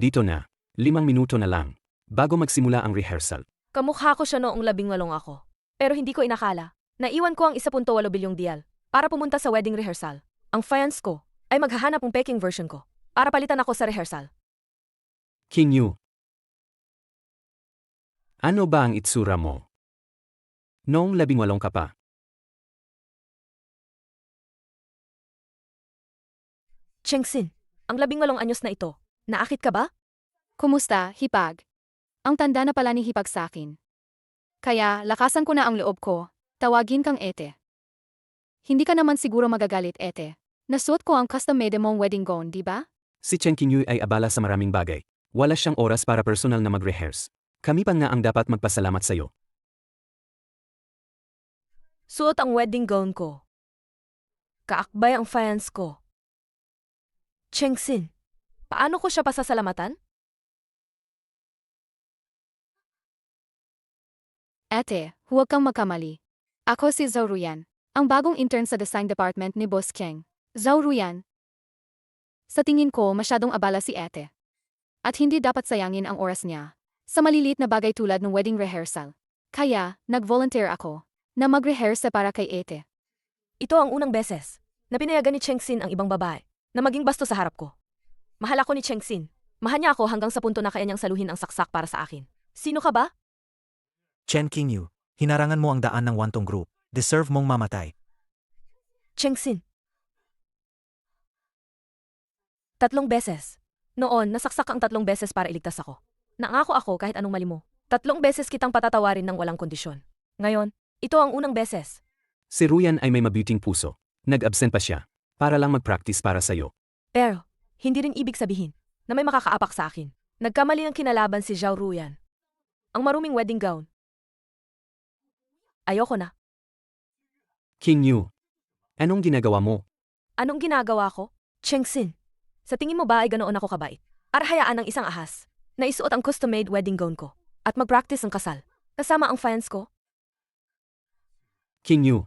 Dito na. 5 minuto na lang. Bago magsimula ang rehearsal. Kamukha ko siya noong 18 ako. Pero hindi ko inakala. Naiwan ko ang 1.8 bilyong dial para pumunta sa wedding rehearsal. Ang fiance ko ay maghahanap ng peking version ko para palitan ako sa rehearsal. King Yu. Ano ba ang itsura mo? Noong 18 ka pa. Chengxin, ang 18 anyos na ito. Naakit ka ba? Kumusta, Hipag? Ang tanda na pala ni Hipag sa akin. Kaya, lakasan ko na ang loob ko. Tawagin kang Ete. Hindi ka naman siguro magagalit, Ete. Nasuot ko ang custom-made mong wedding gown, di ba? Si Chen King Yu ay abala sa maraming bagay. Wala siyang oras para personal na mag-rehearse. Kami pa nga ang dapat magpasalamat sa'yo. Suot ang wedding gown ko. Kaakbay ang fiance ko. Chengxin, paano ko siya pasasalamatan? Ete, huwag kang magkamali. Ako si Zhao Ruyan, ang bagong intern sa design department ni Boss Cheng. Zhao Ruyan. Sa tingin ko, masyadong abala si Ete. At hindi dapat sayangin ang oras niya sa maliliit na bagay tulad ng wedding rehearsal. Kaya, nag-volunteer ako na mag-rehearse para kay Ete. Ito ang unang beses na pinayagan ni Chengxin ang ibang babae na maging basto sa harap ko. Mahal ako ni Chengxin. Mahal niya ako hanggang sa punto na kaya niyang saluhin ang saksak para sa akin. Sino ka ba? Chen King Yu, hinarangan mo ang daan ng wantong group. Deserve mong mamatay. Chengxin. 3 beses. Noon, nasaksak ang 3 beses para iligtas ako. Nangako ako kahit anong mali mo. 3 beses kitang patatawarin ng walang kondisyon. Ngayon, ito ang unang beses. Si Ruyan ay may mabuting puso. Nag-absent pa siya. Para lang mag-practice para sa'yo. Pero, hindi rin ibig sabihin na may makakaapak sa akin. Nagkamali ng kinalaban si Zhao Ruyan. Ang maruming wedding gown. Ayoko na. King Yu. Anong ginagawa mo? Anong ginagawa ko? Chengxin, sa tingin mo ba ay ganoon ako kabait? Arhayaan ng isang ahas na isuot ang custom-made wedding gown ko at mag-practice ng kasal kasama ang fiance ko? King Yu.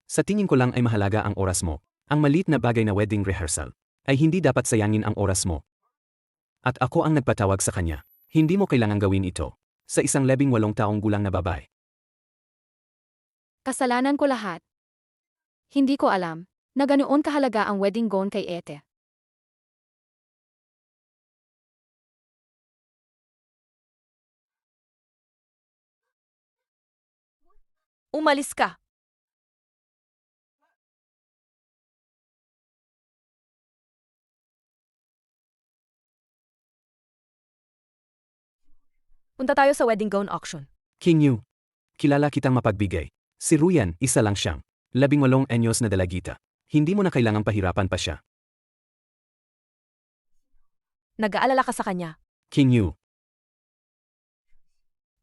Sa tingin ko lang ay mahalaga ang oras mo. Ang maliit na bagay na wedding rehearsal ay hindi dapat sayangin ang oras mo. At ako ang nagpatawag sa kanya. Hindi mo kailangang gawin ito sa isang 18 taong gulang na babae. Kasalanan ko lahat. Hindi ko alam na ganoon kahalaga ang wedding gown kay Ete. Umalis ka! Punta tayo sa wedding gown auction. King Yu. Kilala kitang mapagbigay. Si Ruyan, isa lang siyang 18 anyos na dalagita. Hindi mo na kailangang pahirapan pa siya. Nag-aalala ka sa kanya. King Yu.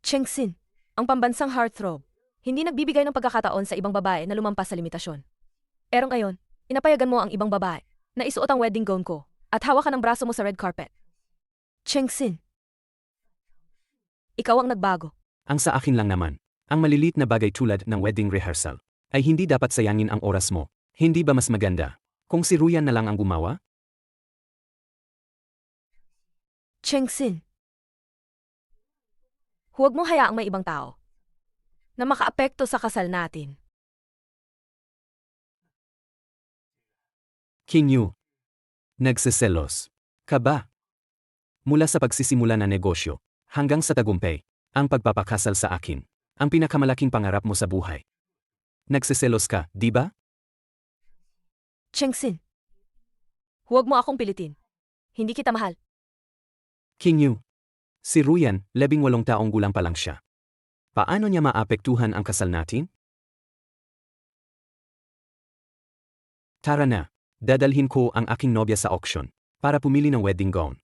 Chengxin, ang pambansang heartthrob, hindi nagbibigay ng pagkakataon sa ibang babae na lumampas sa limitasyon. Pero ngayon, inapayagan mo ang ibang babae na isuot ang wedding gown ko at hawak ka ng braso mo sa red carpet. Chengxin, ikaw ang nagbago. Ang sa akin lang naman, ang maliliit na bagay tulad ng wedding rehearsal ay hindi dapat sayangin ang oras mo. Hindi ba mas maganda kung si Ruyan na lang ang gumawa? Chengxin, huwag mo hayaang may ibang tao na makaapekto sa kasal natin. King Yu. Nagsiselos ka ba? Mula sa pagsisimula na negosyo hanggang sa tagumpay, ang pagpapakasal sa akin, ang pinakamalaking pangarap mo sa buhay. Nagsiselos ka, di ba? Chengxin, huwag mo akong pilitin. Hindi kita mahal. King Yu. Si Ruyan, 18 taong gulang pa lang siya. Paano niya maapektuhan ang kasal natin? Tara na, dadalhin ko ang aking nobya sa auction para pumili ng wedding gown.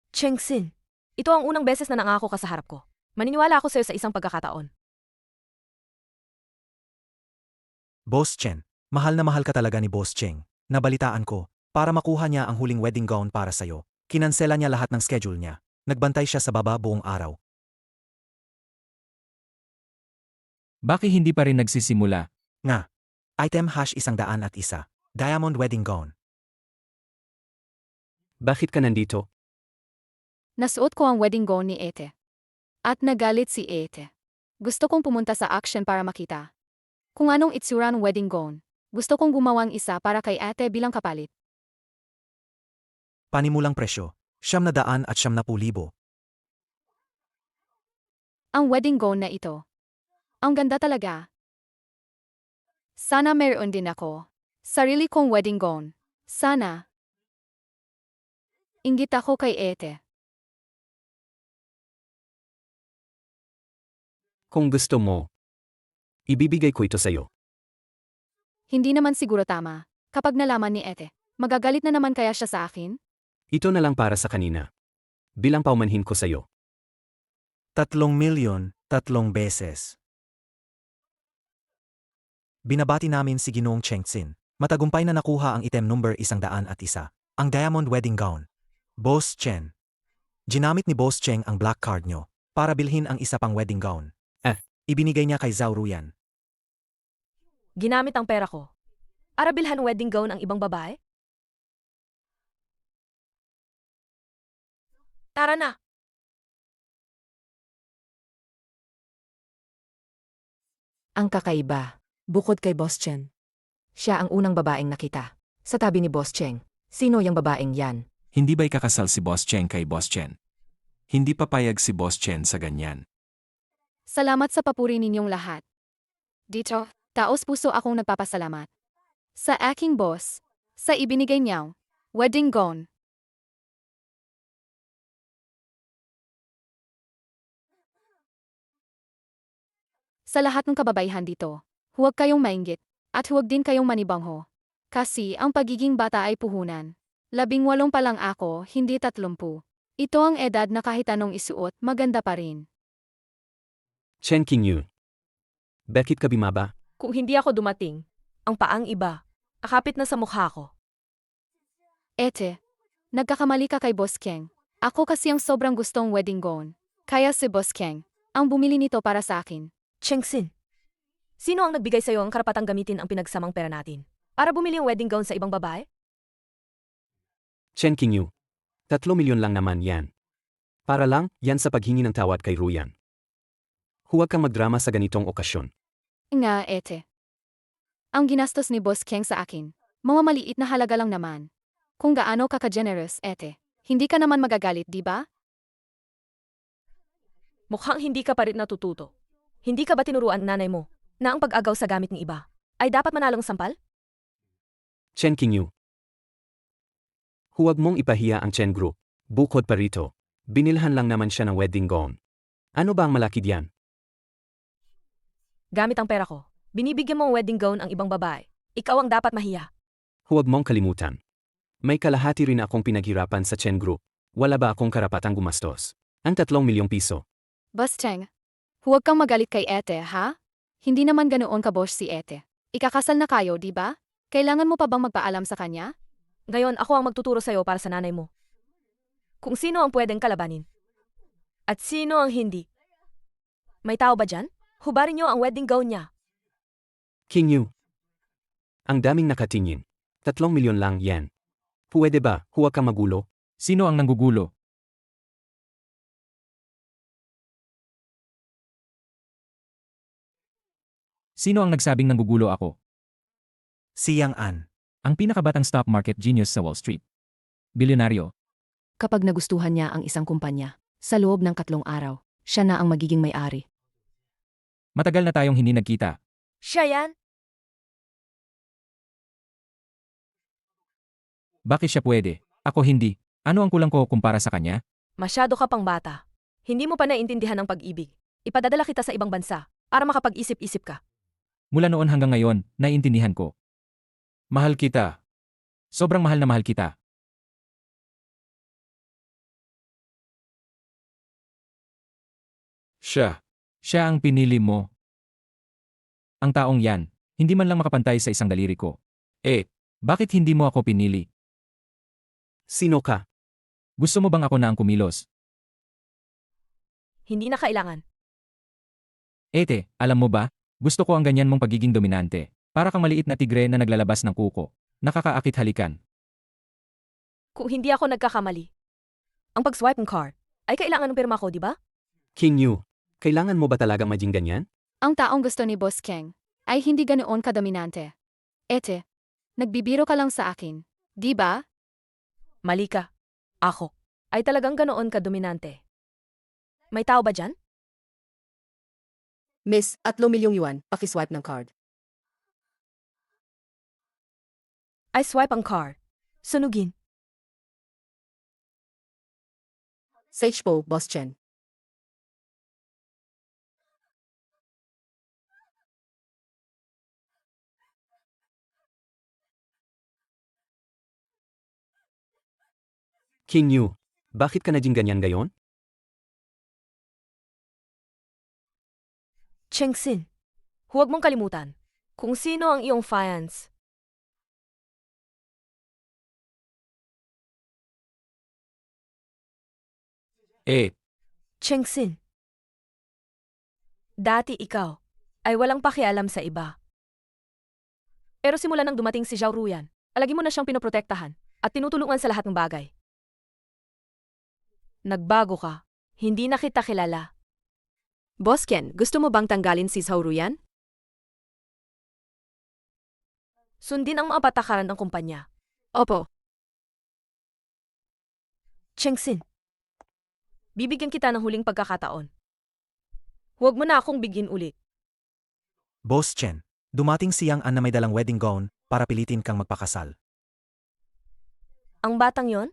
Chengxin, ito ang unang beses na nangako ka sa harap ko. Maniniwala ako sa'yo sa isang pagkakataon. Boss Chen, mahal na mahal ka talaga ni Boss Cheng. Nabalitaan ko, para makuha niya ang huling wedding gown para sa'yo, kinansela niya lahat ng schedule niya. Nagbantay siya sa baba buong araw. Bakit hindi pa rin nagsisimula? Nga. Item hash 101. Diamond wedding gown. Bakit ka nandito? Nasuot ko ang wedding gown ni Ete. At nagalit si Ete. Gusto kong pumunta sa auction para makita kung anong itsura ng wedding gown. Gusto kong gumawang isa para kay Ate bilang kapalit. Panimulang presyo, 770,000. Ang wedding gown na ito. Ang ganda talaga. Sana meron din ako. Sarili kong wedding gown. Sana. Inggit ako kay Ete. Kung gusto mo, ibibigay ko ito sa'yo. Hindi naman siguro tama. Kapag nalaman ni Ete, magagalit na naman kaya siya sa akin? Ito na lang para sa kanina. Bilang paumanhin ko sa'yo. 3,000,000, 3 beses. Binabati namin si Ginoong Chengxin. Matagumpay na nakuha ang item number 101, ang diamond wedding gown. Boss Chen. Ginamit ni Boss Cheng ang black card nyo para bilhin ang isa pang wedding gown. Ibinigay niya kay Zhao Ruyan. Ginamit ang pera ko. Para bilhan wedding gown ang ibang babae? Tara na! Ang kakaiba, bukod kay Boss Chen. Siya ang unang babaeng nakita. Sa tabi ni Boss Cheng, sino yung babaeng yan? Hindi ba'y kakasal si Boss Cheng kay Boss Chen? Hindi papayag si Boss Chen sa ganyan. Salamat sa papuri ninyong lahat. Dito, taos puso akong nagpapasalamat. Sa aking boss, sa ibinigay niyang wedding gown. Sa lahat ng kababaihan dito, huwag kayong mainggit, at huwag din kayong manibangho. Kasi ang pagiging bata ay puhunan. 18 pa lang ako, hindi 30. Ito ang edad na kahit anong isuot, maganda pa rin. Chen Qingyu. Bakit ka bimaba? Kung hindi ako dumating, ang paang iba, akapit na sa mukha ko. Ete, nagkakamali ka kay Boss Keng. Ako kasi ang sobrang gustong wedding gown. Kaya si Boss Keng, ang bumili nito para sa akin. Chengxin, sino ang nagbigay sa'yo ang karapatang gamitin ang pinagsamang pera natin? Para bumili ang wedding gown sa ibang babae? Chen Qingyu. 3,000,000 lang naman yan. Para lang, yan sa paghingi ng tawad kay Ruyan. Huwag kang magdrama sa ganitong okasyon. Nga, Ete. Ang ginastos ni Boss Keng sa akin, mga maliit na halaga lang naman. Kung gaano ka-generous, Ete, hindi ka naman magagalit, di ba? Mukhang hindi ka pa rin natututo. Hindi ka ba tinuruan ng nanay mo na ang pag-agaw sa gamit ng iba ay dapat manalong sampal? Chen Qingyu. Huwag mong ipahiya ang Chen Group. Bukod pa rito, binilhan lang naman siya ng wedding gown. Ano ba ang malaki diyan? Gamit ang pera ko, binibigyan mo ang wedding gown ang ibang babae. Ikaw ang dapat mahiya. Huwag mong kalimutan. May kalahati rin akong pinaghirapan sa Chen Group. Wala ba akong karapatang gumastos? Ang 3,000,000 piso. Boss Cheng, huwag kang magalit kay Ete, ha? Hindi naman ganoon ka-boss si Ete. Ikakasal na kayo, di ba? Kailangan mo pa bang magpaalam sa kanya? Ngayon ako ang magtuturo sa'yo para sa nanay mo. Kung sino ang pwedeng kalabanin. At sino ang hindi. May tao ba dyan? Hubarin niyo ang wedding gown niya. Qingyu. Ang daming nakatingin. 3,000,000 lang yan. Pwede ba, huwag kang magulo? Sino ang nanggugulo? Sino ang nagsabing nanggugulo ako? Si Yang An. Ang pinakabatang stock market genius sa Wall Street. Bilyonaryo. Kapag nagustuhan niya ang isang kumpanya, sa loob ng 3 araw, siya na ang magiging may-ari. Matagal na tayong hindi nagkita. Siya yan? Bakit siya pwede? Ako hindi. Ano ang kulang ko kumpara sa kanya? Masyado ka pang bata. Hindi mo pa naintindihan ang pag-ibig. Ipadadala kita sa ibang bansa para makapag-isip-isip ka. Mula noon hanggang ngayon, naiintindihan ko. Mahal kita. Sobrang mahal na mahal kita. Siya ang pinili mo. Ang taong yan, hindi man lang makapantay sa isang daliri ko. Bakit hindi mo ako pinili? Sino ka? Gusto mo bang ako na ang kumilos? Hindi na kailangan. Ete, alam mo ba? Gusto ko ang ganyan mong pagiging dominante. Para kang maliit na tigre na naglalabas ng kuko. Nakakaakit halikan. Kung hindi ako nagkakamali. Ang pag-swipe ng card, ay kailangan ng pirma ko, di ba? King Yu, kailangan mo ba talagang maging ganyan? Ang taong gusto ni Boss Keng ay hindi ganoon kadominante. Ete, nagbibiro ka lang sa akin, di ba? Mali ka. Ako. Ay talagang ganoon ka-dominante. May tao ba dyan? Miss, at 3 milyong yuan, pakiswipe ng card. Ay swipe ang card. Sunugin. Sage po, Boss Chen. King Yu, bakit ka naging ganyan gayon? Chengxin. Huwag mong kalimutan kung sino ang iyong fans. Eh, Chengxin. Dati ikaw ay walang pakialam sa iba. Pero simula nang dumating si Zhao Ruyan, alagi mo na siyang pinoprotektahan at tinutulungan sa lahat ng bagay. Nagbago ka. Hindi na kita kilala. Boss Ken, gusto mo bang tanggalin si Zhao Ruyan? Sundin ang mga patakaran ng kumpanya. Opo. Chengxin. Bibigyan kita ng huling pagkakataon. Huwag mo na akong bigyan ulit. Boss Chen, dumating si Yang An na may dalang wedding gown para pilitin kang magpakasal. Ang batang yon?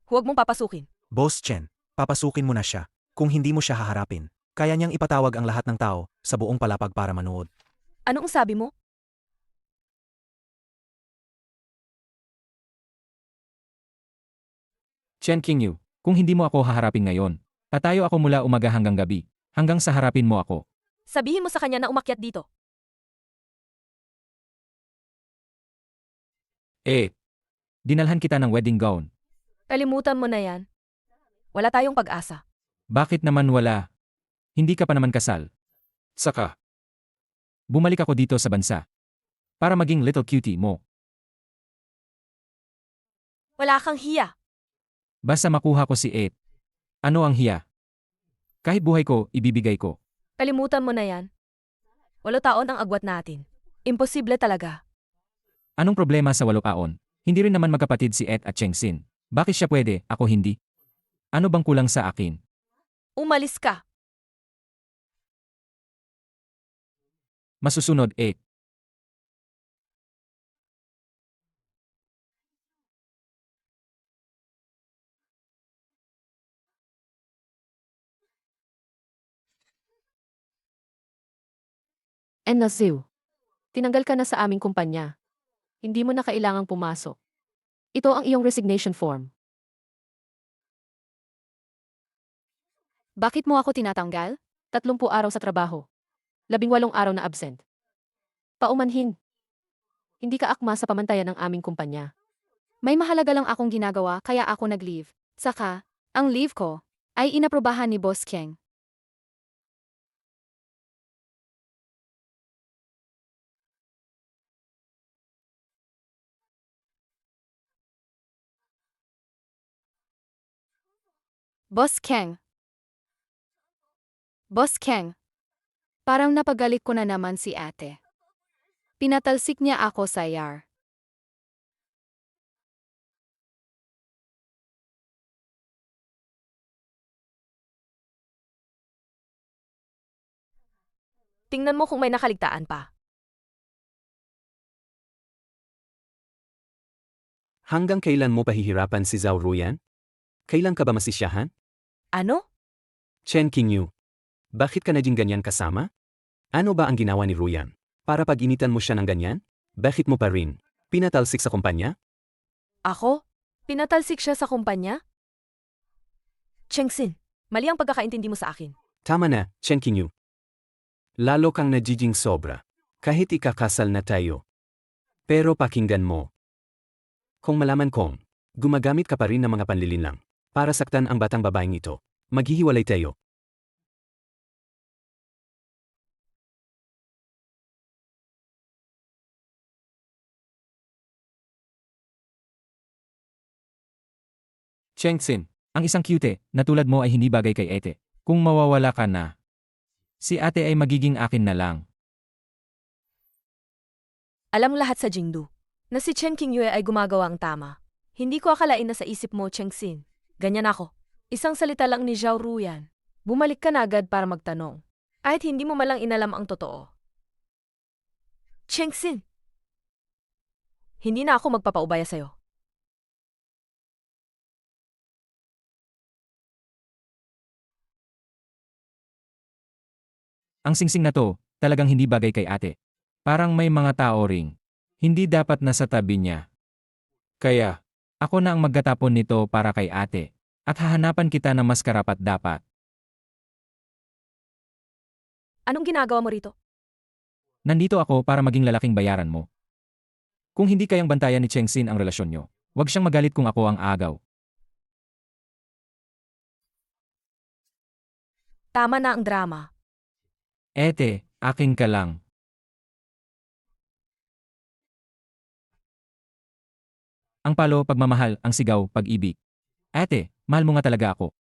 Huwag mong papasukin. Boss Chen, papasukin mo na siya. Kung hindi mo siya haharapin, kaya niyang ipatawag ang lahat ng tao sa buong palapag para manood. Anong sabi mo? Chen Qingyu, kung hindi mo ako haharapin ngayon, tatayo ako mula umaga hanggang gabi, hanggang sa harapin mo ako. Sabihin mo sa kanya na umakyat dito. Eh, dinalhan kita ng wedding gown. Kalimutan mo na yan. Wala tayong pag-asa. Bakit naman wala? Hindi ka pa naman kasal. Saka, bumalik ako dito sa bansa. Para maging little cutie mo. Wala kang hiya. Basta makuha ko si Ed. Ano ang hiya? Kahit buhay ko, ibibigay ko. Kalimutan mo na yan. 8 taon ang agwat natin. Imposible talaga. Anong problema sa 8 taon? Hindi rin naman magkapatid si Ed at Chengxin. Bakit siya pwede, ako hindi? Ano bang kulang sa akin? Umalis ka. Masusunod, Ed. And Naziw, tinanggal ka na sa aming kumpanya. Hindi mo na kailangang pumasok. Ito ang iyong resignation form. Bakit mo ako tinatanggal? 30 araw sa trabaho. 18 araw na absent. Paumanhin. Hindi ka akma sa pamantayan ng aming kumpanya. May mahalaga lang akong ginagawa kaya ako nag-leave. Saka, ang leave ko ay inaprobahan ni Boss Keng. Boss Keng. Boss Keng. Parang napagalit ko na naman si ate. Pinatalsik niya ako sa yar. Tingnan mo kung may nakaligtaan pa. Hanggang kailan mo pahihirapan si Zhao Ruyan? Kailan ka ba masisyahan? Ano? Chen Qingyu, bakit ka naging ganyan kasama? Ano ba ang ginawa ni Ruyan? Para pag-initan mo siya ng ganyan? Bakit mo pa rin pinatalsik sa kumpanya? Ako? Pinatalsik siya sa kumpanya? Chengxin, mali ang pagkakaintindi mo sa akin. Tama na, Chen Qingyu. Lalo kang nagiging sobra. Kahit ikakasal na tayo. Pero pakinggan mo. Kung malaman kong gumagamit ka pa rin ng mga panlilinlang para saktan ang batang babaeng ito, maghihiwalay tayo. Chengxin, Ang isang cute na tulad mo ay hindi bagay kay Ate. Kung mawawala ka na, si Ate ay magiging akin na lang. Alam lahat sa Jingdu na si Chen Qingyue ay gumagawa ang tama. Hindi ko akalain na sa isip mo, Cheng Xin. Ganyan ako. Isang salita lang ni Zhao Ruyan. Bumalik ka na agad para magtanong. Kahit hindi mo malang inalam ang totoo. Cheng Xin! Hindi na ako magpapaubaya sa'yo. Ang singsing na to, talagang hindi bagay kay Ate. Parang may mga tao ring hindi dapat nasa tabi niya. Kaya, ako na ang magtatapon nito para kay Ate. At hahanapan kita ng mas karapat-dapat. Anong ginagawa mo rito? Nandito ako para maging lalaking bayaran mo. Kung hindi kayang bantayan ni Cheng Xin ang relasyon nyo, huwag siyang magalit kung ako ang agaw. Tama na ang drama. Ete, akin ka lang. Ang palo, pagmamahal, ang sigaw, pag-ibig. Ate, mahal mo nga talaga ako.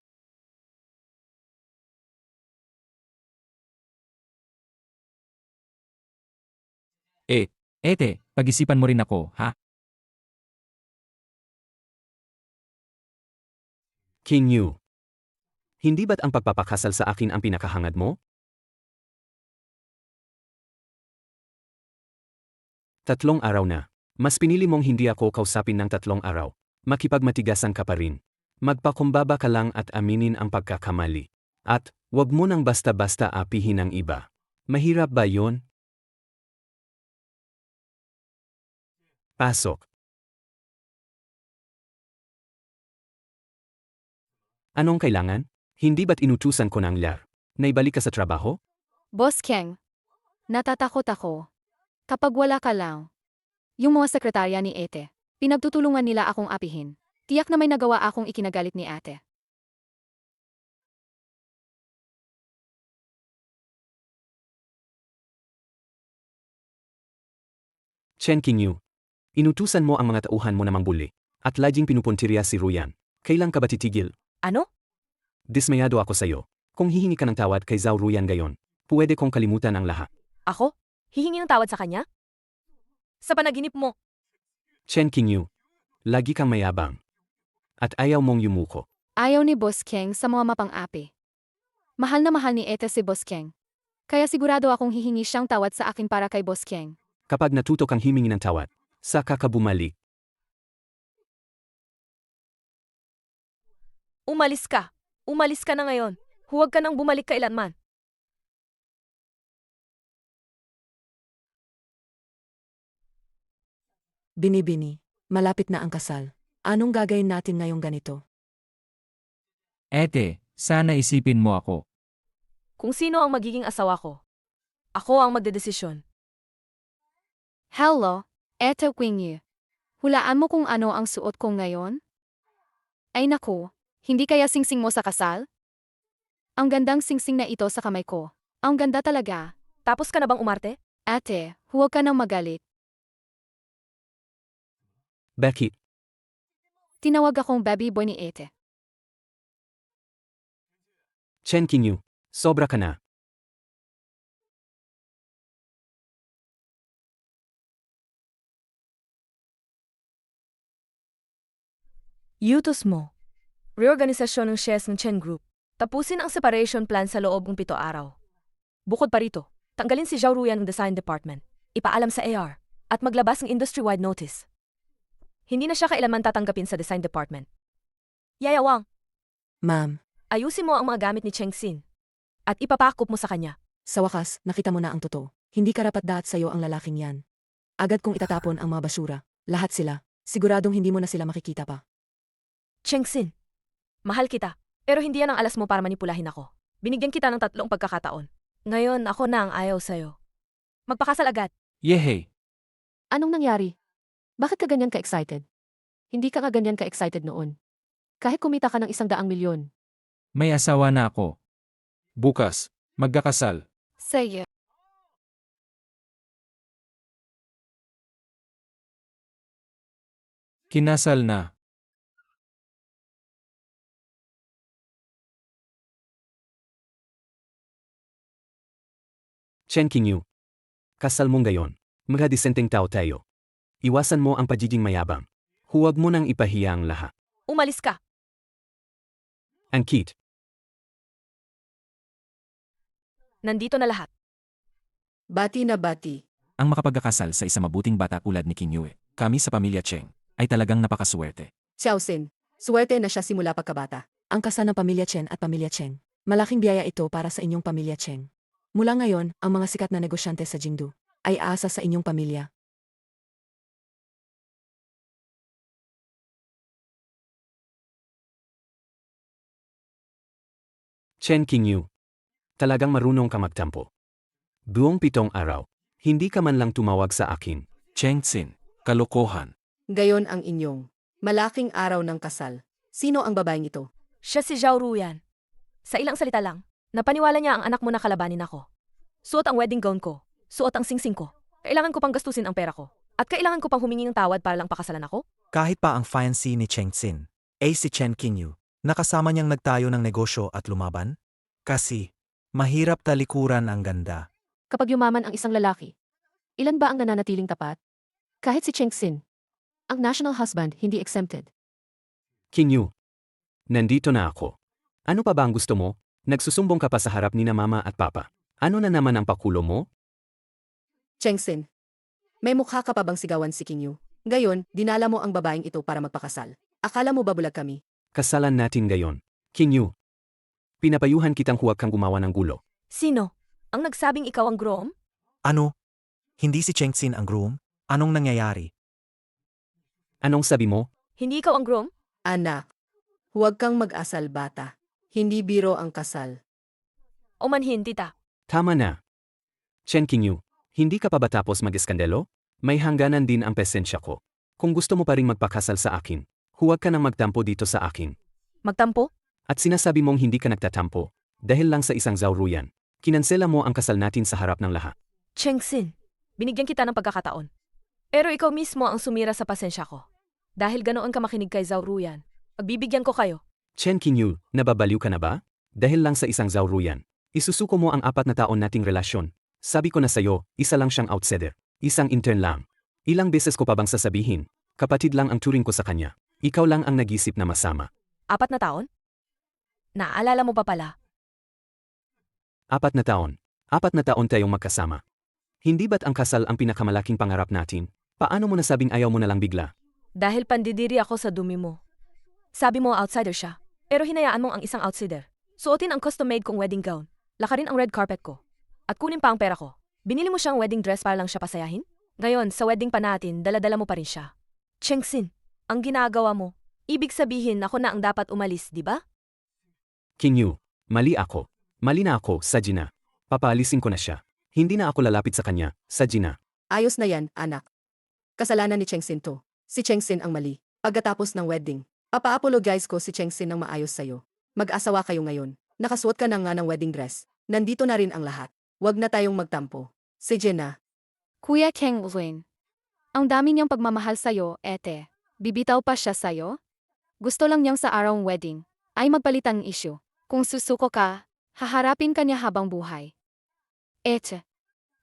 Ete, pag-isipan mo rin ako, ha? Qingyu. Hindi ba't ang pagpapakasal sa akin ang pinakahangad mo? 3 araw na. Mas pinili mong hindi ako kausapin ng 3 araw. Makipagmatigasan ka pa rin. Magpakumbaba ka lang at aminin ang pagkakamali. At, wag mo nang basta-basta apihin ang iba. Mahirap ba yon? Pasok. Anong kailangan? Hindi ba't inutusan ko ng lar? Naibalik ka sa trabaho? Boss Keng, natatakot ako. Kapag wala ka lang. Yung mga sekretarya ni Ate, pinagtutulungan nila akong apihin. Tiyak na may nagawa akong ikinagalit ni Ate. Chen Qingyu. Inutusan mo ang mga tauhan mo na mangbuli. At laging pinupuntirya si Ruyan. Kailan ka ba titigil? Ano? Dismayado ako sa'yo. Kung hihingi ka ng tawad kay Zhao Ruyan gayon, pwede kong kalimutan ang lahat. Ako? Hihingi ng tawad sa kanya? Sa panaginip mo. Chen Qingyu. Lagi kang mayabang. At ayaw mong yumuko. Ayaw ni Boss Keng sa mga mapang-api. Mahal na mahal ni Ate si Boss Keng. Kaya sigurado akong hihingi siyang tawad sa akin para kay Boss Keng. Kapag natuto kang himingi ng tawad, saka ka bumalik. Umalis ka. Umalis ka na ngayon. Huwag ka nang bumalik kailanman. Binibini, malapit na ang kasal. Anong gagawin natin ngayong ganito? Ete, sana isipin mo ako. Kung sino ang magiging asawa ko. Ako ang magdedesisyon. Hello, Ate Qingyu. Hulaan mo kung ano ang suot ko ngayon? Ay naku, hindi kaya singsing mo sa kasal? Ang gandang singsing na ito sa kamay ko. Ang ganda talaga. Tapos ka na bang umarte? Ate, huwag ka nang magalit. Bakit? Tinawag akong baby boy ni Ate. Chen Qingyu. Sobra ka na. Yutos mo. Reorganisasyon ng shares ng Chen Group. Tapusin ang separation plan sa loob ng 7 araw. Bukod pa rito, tanggalin si Zhao Ruyan ng Design Department, ipaalam sa AR, at maglabas ng industry-wide notice. Hindi na siya kailanman tatanggapin sa Design Department. Yaya Wang, Ma'am, ayusin mo ang mga gamit ni Cheng Xin. At ipapakop mo sa kanya. sa wakas, nakita mo na ang totoo. Hindi karapat-dapat sa'yo ang lalaking yan. Agad kong itatapon ang mga basura. Lahat sila. Siguradong hindi mo na sila makikita pa. Cheng Xin, mahal kita, pero hindi yan ang alas mo para manipulahin ako. Binigyan kita ng 3 pagkakataon. Ngayon, ako na ang ayaw sa'yo. Magpakasal agad. Yehey, Anong nangyari? Bakit ka ganyan ka-excited? Hindi ka ganyan ka-excited noon. Kahit kumita ka ng 100,000,000. may asawa na ako. Bukas, magkakasal. Sige. Kinasal na. Chen Qingyu. Kasal mong gayon. Mga disenteng tao tayo. Iwasan mo ang pagiging mayabang. Huwag mo nang ipahiya ang lahat. Umalis ka. Ang cute. Nandito na lahat. Bati na bati. Ang makapagkakasal sa isang mabuting bata tulad ni King Yue, kami sa pamilya Cheng, ay talagang napakaswerte. Xiaoxin, swerte na siya simula pagkabata. Ang kasal ng pamilya Chen at pamilya Cheng. Malaking biyaya ito para sa inyong pamilya Cheng. Mula ngayon, ang mga sikat na negosyante sa Jingdu ay aasa sa inyong pamilya. Chen Qingyu. Talagang marunong ka magtampo. Buong 7 araw. Hindi ka man lang tumawag sa akin. Cheng Xin, kalokohan. Gayon ang inyong malaking araw ng kasal. Sino ang babaeng ito? Siya si Zhao Ruyan. Sa ilang salita lang, napaniwala niya ang anak mo na kalabanin ako. Suot ang wedding gown ko. Suot ang singsing ko. Kailangan ko pang gastusin ang pera ko. At kailangan ko pang humingi ng tawad para lang pakasalan ako? Kahit pa ang fiancé ni Cheng Xin, ay si Chen Qingyu, nakasama niyang nagtayo ng negosyo at lumaban? Kasi, mahirap talikuran ang ganda. Kapag yumaman ang isang lalaki, ilan ba ang nananatiling tapat? Kahit si Cheng Xin, ang national husband hindi exempted. Qingyu. Nandito na ako. Ano pa ba ang gusto mo? Nagsusumbong ka pa sa harap ni na mama at papa. Ano na naman ang pakulo mo? Chengxin. May mukha ka pa bang sigawan si King Yu? Gayon, dinala mo ang babaeng ito para magpakasal. Akala mo ba bulag kami? Kasalan natin gayon. Qingyu. Pinapayuhan kitang huwag kang gumawa ng gulo. Sino? Ang nagsabing ikaw ang groom? Ano? Hindi si Cheng Xin ang groom? Anong nangyayari? Anong sabi mo? Hindi ikaw ang groom? Anak, huwag kang mag-asal bata. Hindi biro ang kasal. O manhin, tita. Tama na. Chen Qingyu, hindi ka pa ba tapos mag-eskandalo? May hangganan din ang pesensya ko. Kung gusto mo pa rin magpakasal sa akin, huwag ka nang magtampo dito sa akin. Magtampo? At sinasabi mong hindi ka nagtatampo, dahil lang sa isang Zhao Ruyan. Kinansela mo ang kasal natin sa harap ng lahat. Cheng Xin, binigyan kita ng pagkakataon. Pero ikaw mismo ang sumira sa pasensya ko. Dahil ganoon ka makinig kay Zhao Ruyan, pagbibigyan ko kayo. Chen Qingyu, nababaliw ka na ba? Dahil lang sa isang Zhao Ruyan, isusuko mo ang 4 na taon nating relasyon. Sabi ko na sa'yo, isa lang siyang outsider. Isang intern lang. Ilang beses ko pa bang sasabihin, kapatid lang ang turing ko sa kanya. Ikaw lang ang nag-isip na masama. 4 na taon? Naalala mo pa pala? 4 na taon. 4 na taon tayong magkasama. Hindi ba't ang kasal ang pinakamalaking pangarap natin? Paano mo nasabing ayaw mo na lang bigla? Dahil pandidiri ako sa dumi mo. Sabi mo outsider siya, pero hinayaan mong ang isang outsider. Suotin ang custom-made kong wedding gown. Lakarin ang red carpet ko. At kunin pa ang pera ko. Binili mo siyang wedding dress para lang siya pasayahin? Ngayon, sa wedding pa natin, dala-dala mo pa rin siya. Cheng Xin, ang ginagawa mo, ibig sabihin ako na ang dapat umalis, di ba? Qingyu, mali ako. Mali na ako, Saji na. Papaalisin ko na siya. Hindi na ako lalapit sa kanya, Saji na. Ayos na yan, anak. Kasalanan ni Chengxin to. Si Chengxin ang mali. Pagkatapos ng wedding, papa-apologize ko si Chengxin ng maayos sa'yo. Mag-asawa kayo ngayon. Nakasuot ka na nga ng wedding dress. Nandito na rin ang lahat. Huwag na tayong magtampo. Si Jenna. Kuya Keng Lin, ang dami niyang pagmamahal sa'yo, ete. Bibitaw pa siya sa'yo? Gusto lang niyang sa araw wedding ay magpalitan ng issue. Kung susuko ka, haharapin ka niya habang buhay. Ete,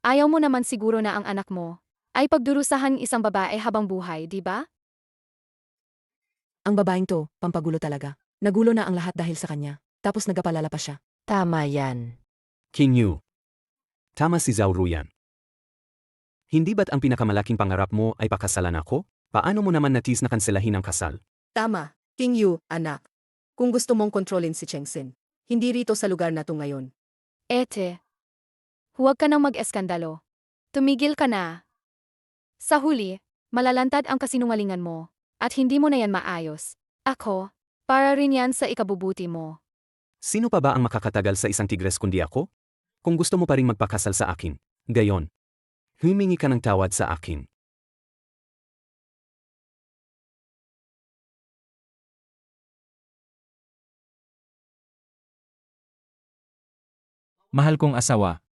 ayaw mo naman siguro na ang anak mo ay pagdurusahan isang babae habang buhay, di ba? Ang babaeng to, pampagulo talaga. Nagulo na ang lahat dahil sa kanya. Tapos nagapalala pa siya. Tama yan. Qingyu. Tama si Zhao Ruyan. Hindi ba't ang pinakamalaking pangarap mo ay pakasalan ako? Paano mo naman natis na kanselahin ang kasal? Tama, King Yu, anak. Kung gusto mong kontrolin si Chengxin, hindi rito sa lugar na to ngayon. Ete, huwag ka nang mag-eskandalo. Tumigil ka na. Sa huli, malalantad ang kasinungalingan mo, at hindi mo na yan maayos. Ako, para rin yan sa ikabubuti mo. Sino pa ba ang makakatagal sa isang tigres kundi ako? Kung gusto mo pa rin magpakasal sa akin, gayon. Humingi ka ng tawad sa akin. Mahal kong asawa.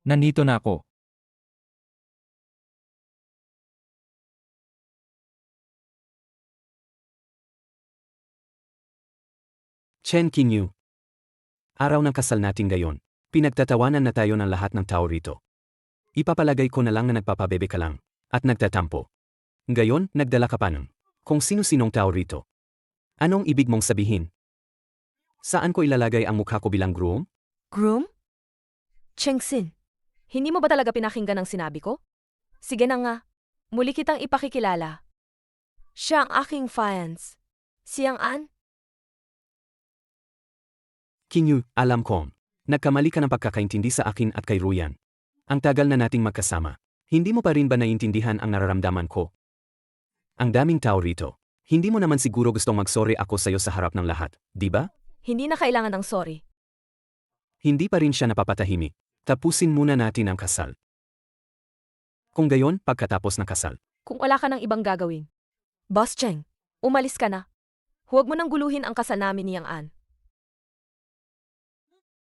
Nandito na ako. Chen Qingyu. Araw ng kasal natin gayon. Pinagtatawanan na tayo ng lahat ng tao rito. Ipapalagay ko na lang na nagpapabebe ka lang, at nagtatampo. Ngayon, nagdala ka pa ng kung sino-sinong tao rito. Anong ibig mong sabihin? Saan ko ilalagay ang mukha ko bilang groom? Groom? Chengxin, hindi mo ba talaga pinakinggan ang sinabi ko? Sige na nga, muli kitang ipakikilala. Siya ang aking fiance. Siyang An? King Yu, alam ko. Nagkamali ka ng pagkakaintindi sa akin at kay Ruyan. Ang tagal na nating magkasama. Hindi mo pa rin ba naiintindihan ang nararamdaman ko? Ang daming tao rito. Hindi mo naman siguro gustong mag-sorry ako sa'yo sa harap ng lahat, di ba? Hindi na kailangan ng sorry. Hindi pa rin siya napapatahimik. Tapusin muna natin ang kasal. Kung gayon, pagkatapos ng kasal. Kung wala ka ng ibang gagawin. Boss Cheng, umalis ka na. Huwag mo nang guluhin ang kasal namin niyang An.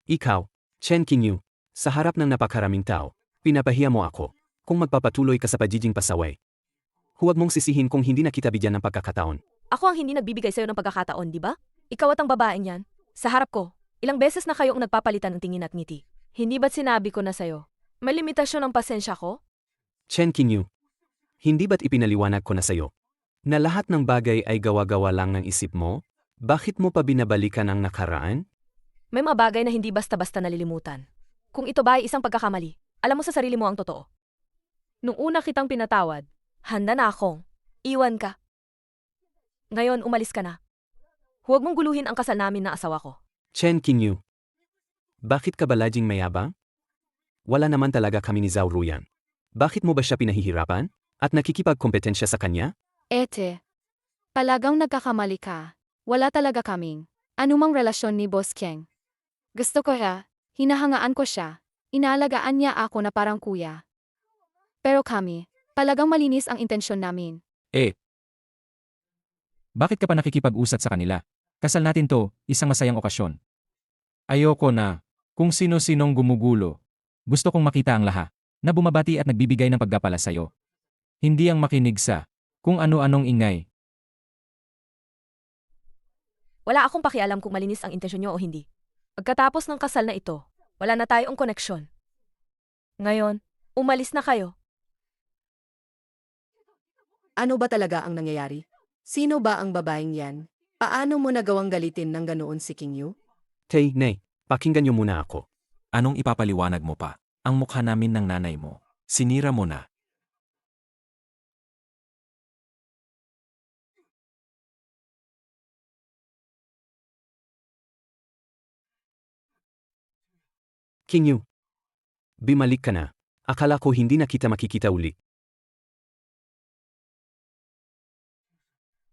Ikaw, Chen Qingyu, sa harap ng napakaraming tao, pinapahiya mo ako. Kung magpapatuloy ka sa pagiging pasaway. Huwag mong sisihin kung hindi na kita bigyan ng pagkakataon. Ako ang hindi nagbibigay sa'yo ng pagkakataon, di ba? Ikaw at ang babaeng yan. Sa harap ko, ilang beses na kayong nagpapalitan ng tingin at ngiti. Hindi ba't sinabi ko na sa'yo? May limitasyon ang pasensya ko? Chen Qingyu, hindi ba't ipinaliwanag ko na sa'yo? Na lahat ng bagay ay gawa-gawa lang ng isip mo? Bakit mo pa binabalikan ang nakaraan? May mga bagay na hindi basta-basta nalilimutan. Kung ito ba ay isang pagkakamali, alam mo sa sarili mo ang totoo. Nung una kitang pinatawad, handa na akong iwan ka. Ngayon umalis ka na. Huwag mong guluhin ang kasal namin na asawa ko. Chen Qingyu, bakit ka ba laging mayabang? Wala naman talaga kami ni Zhao Ruyan. Bakit mo ba siya pinahihirapan? At nakikipagkompetensya sa kanya? Ete, palagang nagkakamali ka. Wala talaga kaming anumang relasyon ni Boss Keng. Gusto ko siya, hinahangaan ko siya, inaalagaan niya ako na parang kuya. Pero kami, palagang malinis ang intensyon namin. Bakit ka pa nakikipag-usat sa kanila? Kasal natin to, isang masayang okasyon. Ayoko na, kung sino-sinong gumugulo. Gusto kong makita ang lahat, na bumabati at nagbibigay ng pagpapala sa'yo. Hindi ang makinig sa kung ano-anong ingay. Wala akong pakialam kung malinis ang intensyon niyo o hindi. Pagkatapos ng kasal na ito, wala na tayong koneksyon. Ngayon, umalis na kayo. Ano ba talaga ang nangyayari? Sino ba ang babaeng yan? Paano mo nagawang galitin ng ganoon si King Yu? Tay, Nay, pakinggan niyo muna ako. Anong ipapaliwanag mo pa? Ang mukha namin ng nanay mo. Sinira mo na. King Yu, bumalik ka na. Akala ko hindi na kita makikita uli.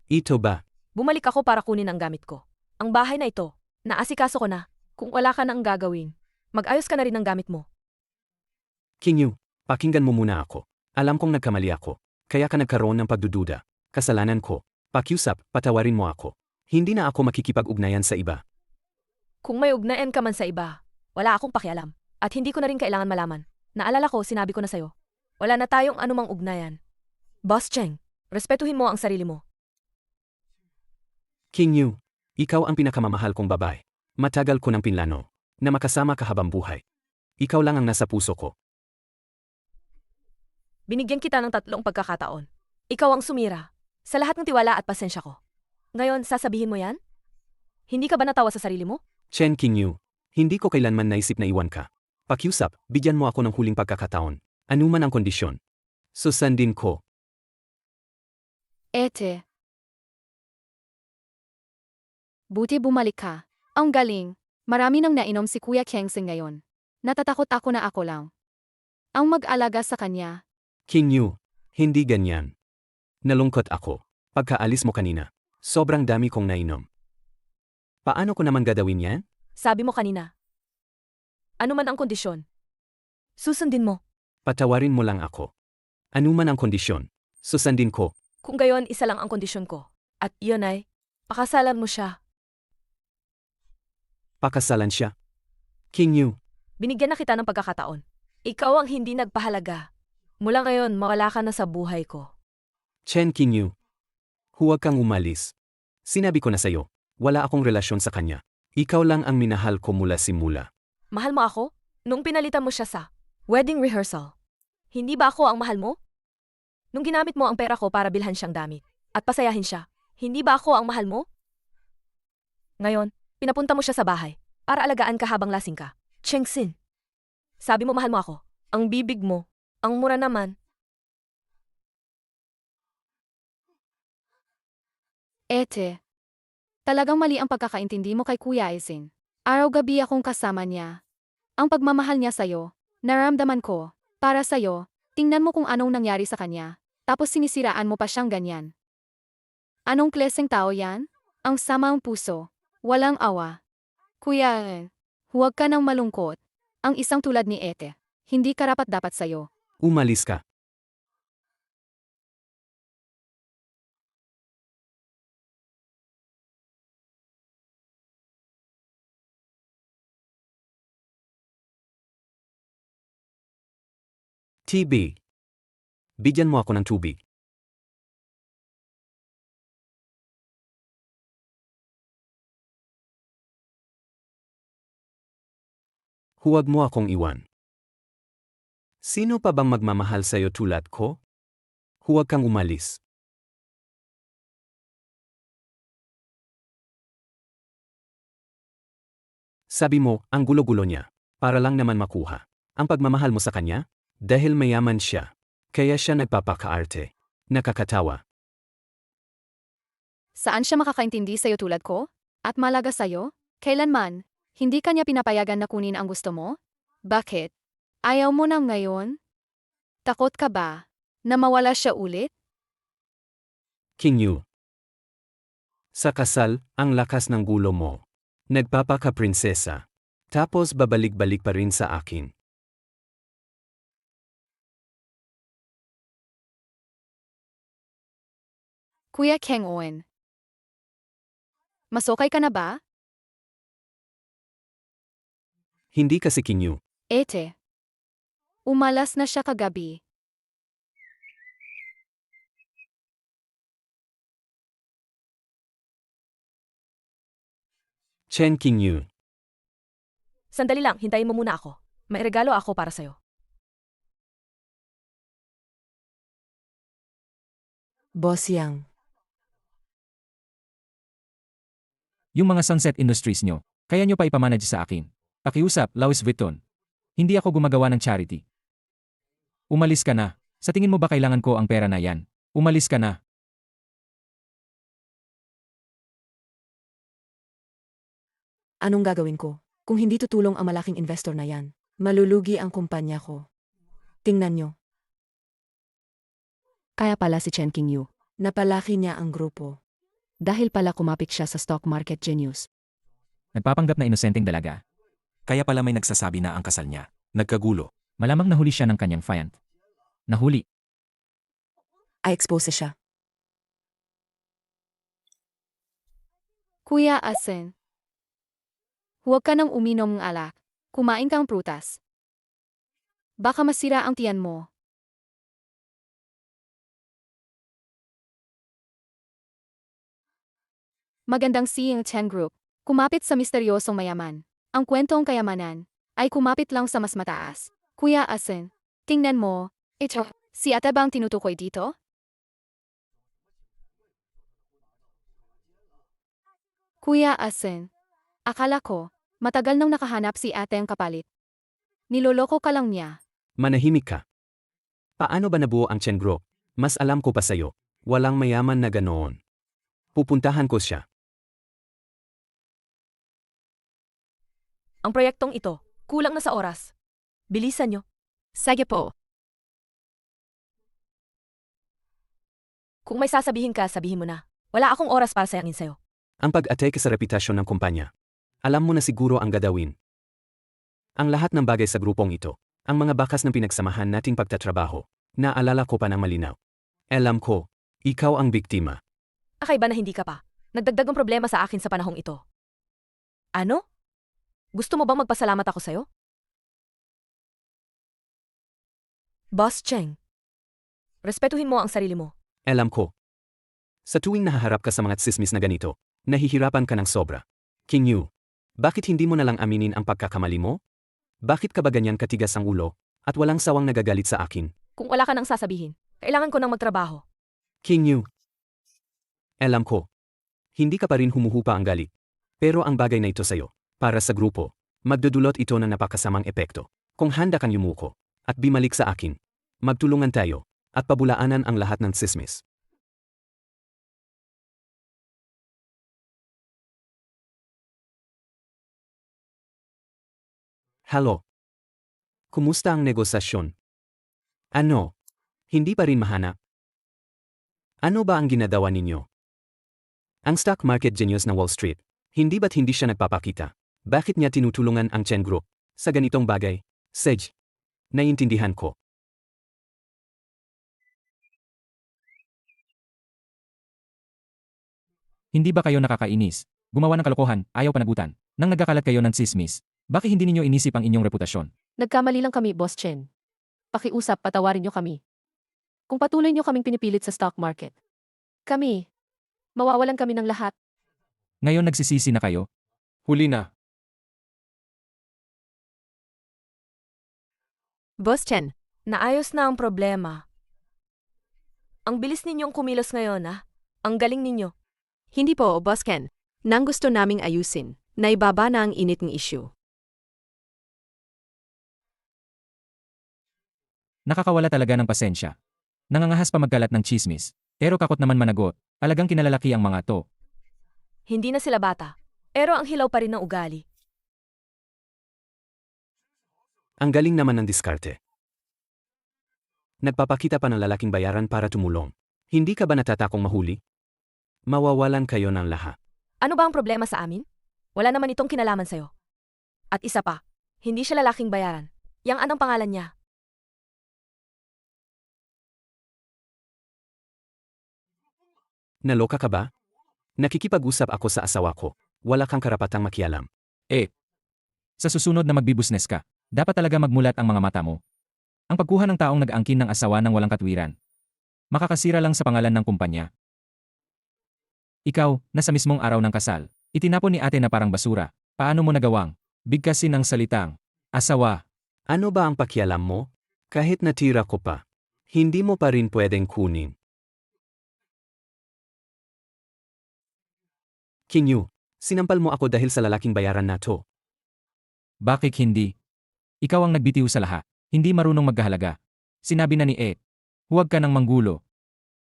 Ito ba? Bumalik ako para kunin ang gamit ko. Ang bahay na ito, naasikaso ko na. Kung wala ka nang gagawin, mag-ayos ka na rin ng gamit mo. King Yu, pakinggan mo muna ako. Alam kong nagkamali ako. Kaya ka nagkaroon ng pagdududa. Kasalanan ko. Pakiusap, patawarin mo ako. Hindi na ako makikipag-ugnayan sa iba. Kung may ugnayan ka man sa iba, wala akong pakialam. At hindi ko na rin kailangan malaman. Naalala ko, sinabi ko na sa'yo. Wala na tayong anumang ugnayan. Boss Cheng, respetuhin mo ang sarili mo. King Yu, ikaw ang pinakamamahal kong babae. Matagal ko ng pinlano, na makasama ka habang buhay. Ikaw lang ang nasa puso ko. Binigyan kita ng 3 pagkakataon. Ikaw ang sumira. Sa lahat ng tiwala at pasensya ko. Ngayon, sasabihin mo yan? Hindi ka ba natawa sa sarili mo? Chen King Yu, hindi ko kailanman naisip na iwan ka. Pakiusap, bigyan mo ako ng huling pagkakataon. Ano man ang kondisyon. Susundin ko. Ete. Buti bumalik ka. Ang galing. Marami nang nainom si Kuya Kengsen ngayon. Natatakot ako na ako lang ang mag-alaga sa kanya. King Yu, hindi ganyan. Nalungkot ako. Pagkaalis mo kanina, sobrang dami kong nainom. Paano ko naman gagawin yan? Sabi mo kanina. Ano man ang kondisyon? Susundin mo. Patawarin mo lang ako. Ano man ang kondisyon, susundin ko. Kung gayon, isa lang ang kondisyon ko. At iyon ay, pakasalan mo siya. Pakasalan siya. King Yu, Binigyan na kita ng pagkakataon. Ikaw ang hindi nagpahalaga. Mula ngayon, mawala ka na sa buhay ko. Chen King Yu, huwag kang umalis. Sinabi ko na sa'yo, wala akong relasyon sa kanya. Ikaw lang ang minahal ko mula simula. Mahal mo ako? Nung pinalitan mo siya sa wedding rehearsal, hindi ba ako ang mahal mo? Nung ginamit mo ang pera ko para bilhan siyang damit at pasayahin siya, hindi ba ako ang mahal mo? Ngayon, pinapunta mo siya sa bahay para alagaan ka habang lasing ka. Chengxin, sabi mo mahal mo ako. Ang bibig mo, ang mura naman. Ete. Talagang mali ang pagkakaintindi mo kay Kuya Aisin. Araw-gabi akong kasama niya. Ang pagmamahal niya sa'yo, naramdaman ko. Para sa'yo, tingnan mo kung anong nangyari sa kanya. Tapos sinisiraan mo pa siyang ganyan. Anong klaseng tao yan? Ang samang puso. Walang awa. Kuya, huwag ka nang malungkot. Ang isang tulad ni Ete, hindi karapat-dapat sa'yo. Umalis ka. TB. Bigyan mo ako ng tubig. Huwag mo akong iwan. Sino pa bang magmamahal sa'yo tulad ko? Huwag kang umalis. Sabi mo, ang gulo-gulo niya. Para lang naman makuha ang pagmamahal mo sa kanya? Dahil mayaman siya. Kaya siya nagpapakaarte. Nakakatawa. Saan siya makakaintindi sa'yo tulad ko? At malaga sa'yo? Kailanman, hindi kanya pinapayagan na kunin ang gusto mo? Bakit? Ayaw mo na ngayon? Takot ka ba na mawala siya ulit? King Yu. Sa kasal, ang lakas ng gulo mo. Nagpapaka-prinsesa. Tapos babalik-balik pa rin sa akin. Kuya Kang Owen. Masokay ka na ba? Hindi kasi King Yu. Ete. Umalas na siya kagabi. Chen King Yu. Sandali lang, hintayin mo muna ako. May regalo ako para sa'yo. Boss Yang. Yung mga Sunset Industries nyo, kaya nyo pa ipamanage sa akin. Pakiusap, Louis Vuitton. Hindi ako gumagawa ng charity. Umalis ka na. Sa tingin mo ba kailangan ko ang pera na yan? Umalis ka na. Anong gagawin ko? Kung hindi tutulong ang malaking investor na yan, malulugi ang kumpanya ko. Tingnan nyo. Kaya pala si Chen Qingyu. Napalaki niya ang grupo. Dahil pala kumapit siya sa stock market genius. Nagpapanggap na inosenteng dalaga. Kaya pala may nagsasabi na ang kasal niya. Nagkagulo. Malamang nahuli siya ng kanyang client. Nahuli. Ay expose siya. Kuya Asen. Huwag ka nang uminom ng alak. Kumain kang prutas. Baka masira ang tiyan mo. Magandang seeing Chen Group. Kumapit sa misteryosong mayaman. Ang kwentong kayamanan ay kumapit lang sa mas mataas. Kuya Asen, tingnan mo. Ito, si ate bang tinutukoy dito? Kuya Asen, akala ko, matagal nang nakahanap si ate ang kapalit. Niloloko ka lang niya. Manahimik ka. Paano ba nabuo ang Chen Group? Mas alam ko pa sa'yo. Walang mayaman na ganoon. Pupuntahan ko siya. Ang proyektong ito, kulang na sa oras. Bilisan nyo. Sige po. Kung may sasabihin ka, sabihin mo na. Wala akong oras para sayangin sa'yo. Ang pag-atake sa reputasyon ng kumpanya. Alam mo na siguro ang gagawin. Ang lahat ng bagay sa grupong ito. Ang mga bakas ng pinagsamahan nating pagtatrabaho. Naalala ko pa ng malinaw. Alam ko, ikaw ang biktima. Akay ba na hindi ka pa? Nagdagdag ang problema sa akin sa panahong ito. Ano? Gusto mo bang magpasalamat ako sa'yo? Boss Cheng, respetuhin mo ang sarili mo. Alam ko. Sa tuwing nahaharap ka sa mga tsismis na ganito, nahihirapan ka ng sobra. King Yu, bakit hindi mo nalang aminin ang pagkakamali mo? Bakit ka ba ganyan katigas ang ulo, at walang sawang nagagalit sa akin? Kung wala ka nang sasabihin, kailangan ko nang magtrabaho. King Yu. Alam ko. Hindi ka pa rin humuhupa ang galit. Pero ang bagay na ito sa'yo, para sa grupo, magdudulot ito ng napakasamang epekto. Kung handa kang yumuko, at bumalik sa akin, magtulungan tayo, at pabulaanan ang lahat ng sismis. Hello. Kumusta ang negosasyon? Ano? Hindi pa rin mahanap? Ano ba ang ginagawa ninyo? Ang stock market genius ng Wall Street, hindi ba't hindi siya nagpapakita? Bakit niya tinutulungan ang Chen Group sa ganitong bagay? Sej. Naiintindihan ko. Hindi ba kayo nakakainis? Gumawa ng kalokohan, ayaw panagutan. Nang nagkakalat kayo ng sismis, bakit hindi ninyo inisip ang inyong reputasyon? Nagkamali lang kami, Boss Chen. Pakiusap, patawarin niyo kami. Kung patuloy niyo kaming pinipilit sa stock market, kami, mawawalan kami ng lahat. Ngayon nagsisisi na kayo? Huli na. Boss Chen, naayos na ang problema. Ang bilis ninyong kumilos ngayon, ah. Ang galing ninyo. Hindi po, Boss Ken. Nang gusto naming ayusin, naibaba na ang init ng issue. Nakakawala talaga ng pasensya. Nangangahas pa magkalat ng chismis. Pero kakot naman managot, talagang kinalalaki ang mga to. Hindi na sila bata. Pero ang hilaw pa rin ng ugali. Ang galing naman ng diskarte. Nagpapakita pa ng lalaking bayaran para tumulong. Hindi ka ba natatakong mahuli? Mawawalan kayo ng lahat. Ano ba ang problema sa amin? Wala naman itong kinalaman sa'yo. At isa pa, hindi siya lalaking bayaran. Yang anong pangalan niya? Naloka ka ba? Nakikipag-usap ako sa asawa ko. Wala kang karapatang makialam. Sa susunod na magbibusnes ka, dapat talaga magmulat ang mga mata mo. Ang pagkuha ng taong nag-angkin ng asawa ng walang katwiran. Makakasira lang sa pangalan ng kumpanya. Ikaw, nasa mismong araw ng kasal, itinapon ni ate na parang basura. Paano mo nagawang bigkasin ang salitang asawa? Ano ba ang pakialam mo? Kahit natira ko pa, hindi mo pa rin pwedeng kunin. King Yu, sinampal mo ako dahil sa lalaking bayaran na to. Bakit hindi? Ikaw ang nagbitiw sa lahat. Hindi marunong maghahalaga. Sinabi na ni huwag ka nang manggulo.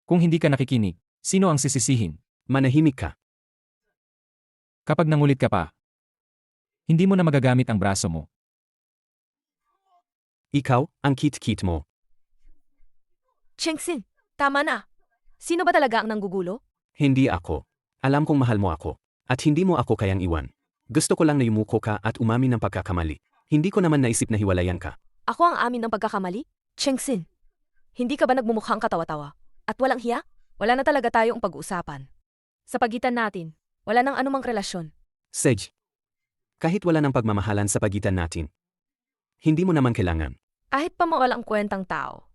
Kung hindi ka nakikinig, sino ang sisisihin? Manahimik ka. Kapag nangulit ka pa, hindi mo na magagamit ang braso mo. Ikaw, ang kit-kit mo. Chengxin, tama na. Sino ba talaga ang nanggugulo? Hindi ako. Alam kong mahal mo ako. At hindi mo ako kayang iwan. Gusto ko lang na yumuko ka at umamin ng pagkakamali. Hindi ko naman naisip na hiwalayan ka. Ako ang amin ng pagkakamali? Chengxin, hindi ka ba nagmumukhang katawa-tawa? At walang hiya? Wala na talaga tayong pag-uusapan. Sa pagitan natin, wala nang anumang relasyon. Sej. Kahit wala ng pagmamahalan sa pagitan natin. Hindi mo naman kailangan. Kahit pa mawalang kwentang tao.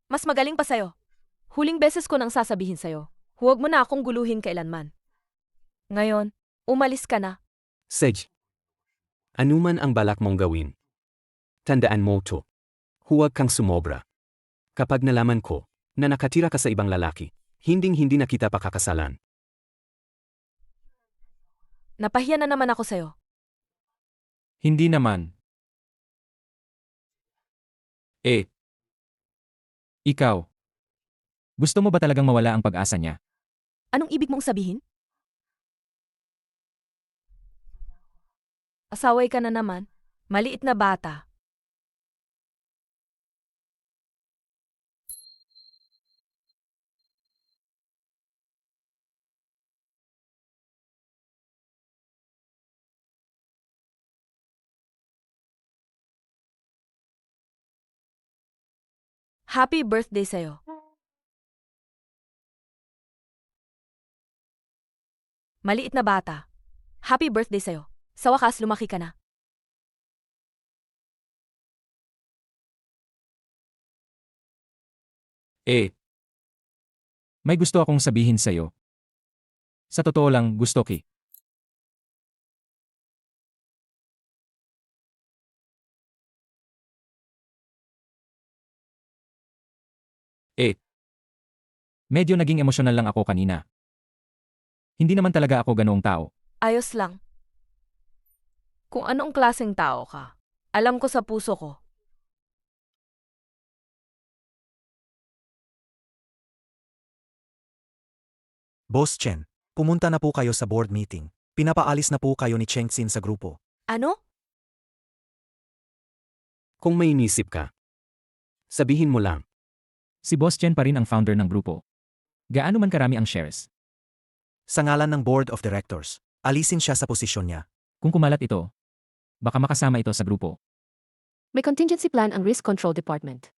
Mas magaling pa sa'yo. Huling beses ko nang sasabihin sa'yo, huwag mo na akong guluhin kailanman. Ngayon, umalis ka na. Sej. Anuman ang balak mong gawin. Tandaan mo to. Huwag kang sumobra. Kapag nalaman ko na nakatira ka sa ibang lalaki, hinding-hindi na kita pakakasalan. Napahiya na naman ako sa'yo. Hindi naman. Ikaw. Gusto mo ba talagang mawala ang pag-asa niya? Anong ibig mong sabihin? Asaway ka na naman. Maliit na bata. Happy birthday sa'yo. Maliit na bata. Happy birthday sa'yo. Sa wakas, lumaki ka na. May gusto akong sabihin sa'yo. Sa totoo lang, gusto ki. Medyo naging emosyonal lang ako kanina. Hindi naman talaga ako ganoong tao. Ayos lang. Kung anong klaseng tao ka, alam ko sa puso ko. Boss Chen, pumunta na po kayo sa board meeting. Pinapaalis na po kayo ni Chengxin sa grupo. Ano? Kung may inisip ka, sabihin mo lang. Si Boss Chen pa rin ang founder ng grupo. Gaano man karami ang shares. Sa ngalan ng board of directors, alisin siya sa posisyon niya. Kung kumalat ito, baka makasama ito sa grupo. May contingency plan ang Risk Control Department.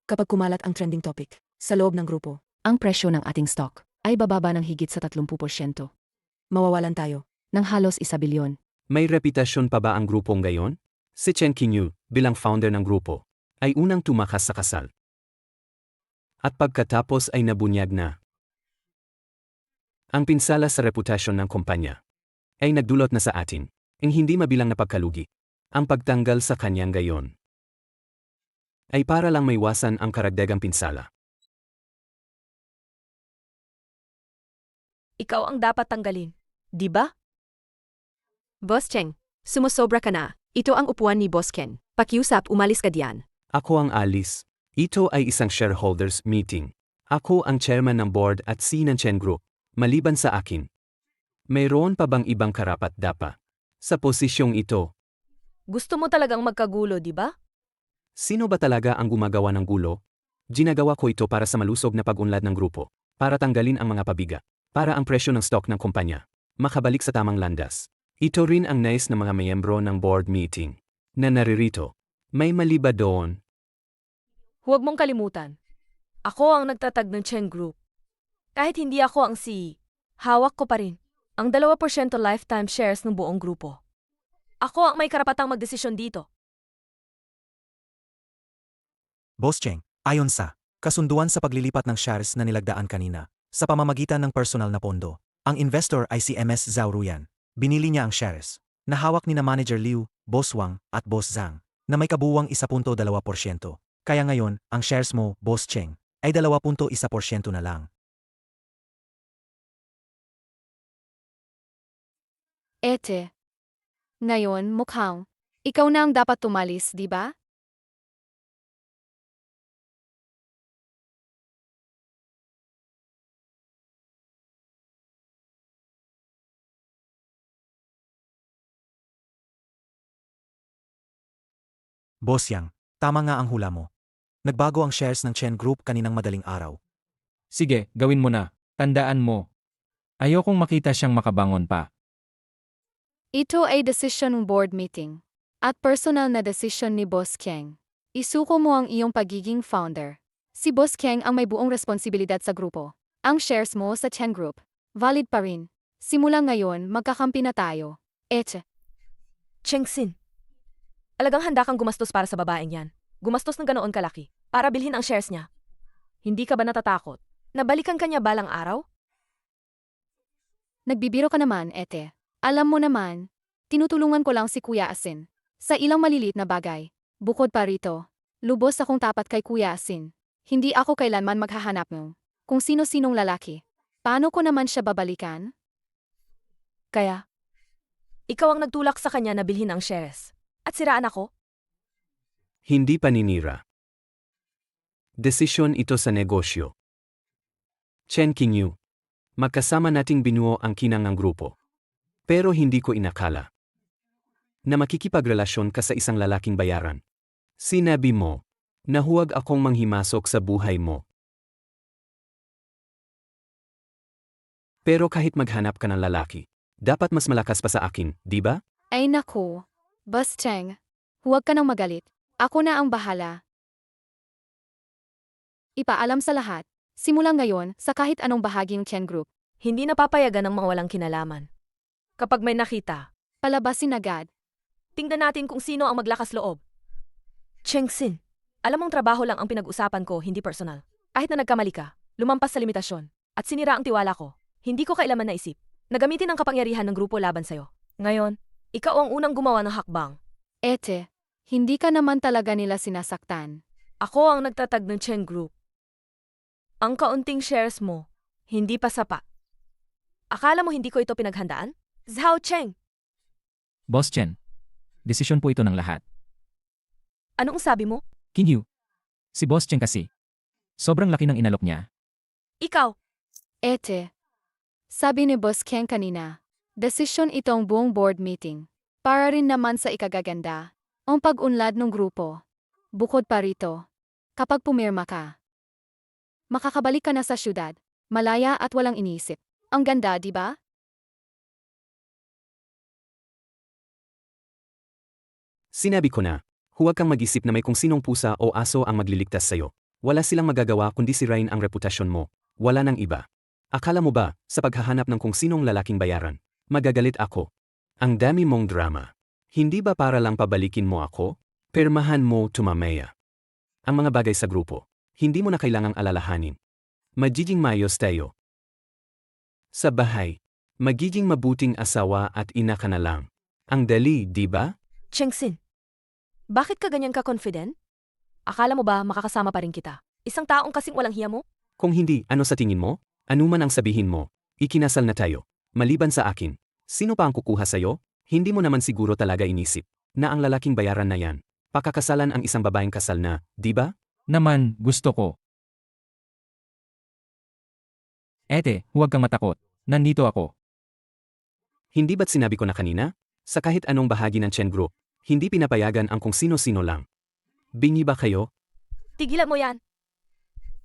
Kapag kumalat ang trending topic sa loob ng grupo, ang presyo ng ating stock ay bababa ng higit sa 30%. Mawawalan tayo ng halos 1 bilyon. May reputasyon pa ba ang grupong gayon? Si Chen Qingyu, bilang founder ng grupo, ay unang tumakas sa kasal. At pagkatapos ay nabunyag na. Ang pinsala sa reputasyon ng kumpanya ay nagdulot na sa atin ang hindi mabilang na pagkalugi. Ang pagtanggal sa kanyang gayon ay para lang maiwasan ang karagdagang pinsala. Ikaw ang dapat tanggalin. Di ba? Boss Cheng, sumusobra ka na. Ito ang upuan ni Boss Ken. Pakiusap, umalis ka diyan. Ako ang alis. Ito ay isang shareholders meeting. Ako ang chairman ng board at CEO ng Chen Group. Maliban sa akin, mayroon pa bang ibang karapat-dapat sa posisyong ito? Gusto mo talagang magkagulo, di ba? Sino ba talaga ang gumagawa ng gulo? Ginagawa ko ito para sa malusog na pag-unlad ng grupo, para tanggalin ang mga pabiga, para ang presyo ng stock ng kumpanya makabalik sa tamang landas. Ito rin ang nais ng mga miyembro ng board meeting na naririto. May mali ba doon? Huwag mong kalimutan. Ako ang nagtatag ng Chen Group. Kahit hindi ako ang CEO, hawak ko pa rin ang 2% lifetime shares ng buong grupo. Ako ang may karapatang magdesisyon dito. Boss Cheng, ayon sa kasunduan sa paglilipat ng shares na nilagdaan kanina, sa pamamagitan ng personal na pondo, ang investor ay si MS Zhao Ruyan. Binili niya ang shares na hawak ni na Manager Liu, Boss Wang at Boss Zhang na may kabuwang 1.2%. Kaya ngayon, ang shares mo, Boss Cheng, ay 2.1% na lang. Ete. Ngayon, mukhang, ikaw na ang dapat tumalis, di ba? Boss Yang, tama nga ang hula mo. Nagbago ang shares ng Chen Group kaninang madaling araw. Sige, gawin mo na. Tandaan mo. Ayokong makita siyang makabangon pa. Ito ay decision ng board meeting. At personal na decision ni Boss Keng. Isuko mo ang iyong pagiging founder. Si Boss Keng ang may buong responsibilidad sa grupo. Ang shares mo sa Chen Group, valid pa rin. Simula ngayon, magkakampi na tayo. Chengxin, alagang handa kang gumastos para sa babaeng yan. Gumastos ng ganoon kalaki para bilhin ang shares niya. Hindi ka ba natatakot? Nabalikan ka niya balang araw? Nagbibiro ka naman, Ete. Alam mo naman, tinutulungan ko lang si Kuya Asin. Sa ilang maliliit na bagay. Bukod pa rito, lubos akong tapat kay Kuya Asin. Hindi ako kailanman maghahanap ng kung sino-sinong lalaki. Paano ko naman siya babalikan? Kaya, ikaw ang nagtulak sa kanya na bilhin ang shares. At siraan ako? Hindi paninira. Desisyon ito sa negosyo. Chen Qingyu, magkasama nating binuo ang kinang ng grupo. Pero hindi ko inakala na makikipagrelasyon ka sa isang lalaking bayaran. Sinabi mo na huwag akong manghimasok sa buhay mo. Pero kahit maghanap ka ng lalaki, dapat mas malakas pa sa akin, di ba? Ay naku, Boss Cheng, huwag ka nang magalit. Ako na ang bahala. Ipaalam sa lahat, simula ngayon sa kahit anong bahagi ng Chen Group, Hindi napapayagan ng mga walang kinalaman. Kapag may nakita, palabasin agad. tingnan natin kung sino ang maglakas loob. Chengxin, alam mong trabaho lang ang pinag-usapan ko, hindi personal. Kahit na nagkamali ka, lumampas sa limitasyon, at sinira ang tiwala ko, hindi ko kailaman naisip na gamitin ang kapangyarihan ng grupo laban sa'yo. Ngayon, ikaw ang unang gumawa ng hakbang. Ete, hindi ka naman talaga nila sinasaktan. Ako ang nagtatag ng Chen Group. Ang kaunting shares mo, hindi pa sapat. Akala mo hindi ko ito pinaghandaan? Zhao Cheng, Boss Chen, desisyon po ito ng lahat. anong sabi mo? Kinyu, si Boss Chen kasi. Sobrang laki ng inalok niya. Ikaw, Ete. Sabi ni Boss Keng kanina, desisyon itong buong board meeting. Para rin naman sa ikagaganda, ang pag-unlad ng grupo. Bukod pa rito, kapag pumirma ka, makakabalik ka na sa syudad, malaya at walang iniisip. Ang ganda, di ba? Sinabi ko na, huwag kang mag-isip na may kung sinong pusa o aso ang magliligtas sa'yo. Wala silang magagawa kundi sirain ang reputasyon mo. Wala nang iba. Akala mo ba, sa paghahanap ng kung sinong lalaking bayaran, magagalit ako? Ang dami mong drama. Hindi ba para lang pabalikin mo ako? Permahan mo tumamaya. Ang mga bagay sa grupo, hindi mo na kailangang alalahanin. Magiging mayos tayo. Sa bahay, magiging mabuting asawa at ina ka na lang. Ang dali, di ba? Chengxin. Bakit ka ganyan ka-confident? Akala mo ba makakasama pa rin kita? Isang taong kasing walang hiya mo? Kung hindi, ano sa tingin mo? Ano man ang sabihin mo, ikinasal na tayo. Maliban sa akin, sino pa ang kukuha sa'yo? Hindi mo naman siguro talaga inisip na ang lalaking bayaran na yan, pakakasalan ang isang babaeng kasal na, di ba? Naman, gusto ko. Ete, huwag kang matakot. Nandito ako. Hindi ba't sinabi ko na kanina? Sa kahit anong bahagi ng Chen Group, hindi pinapayagan ang kung sino-sino lang. Bingi ba kayo? Tigilan mo yan.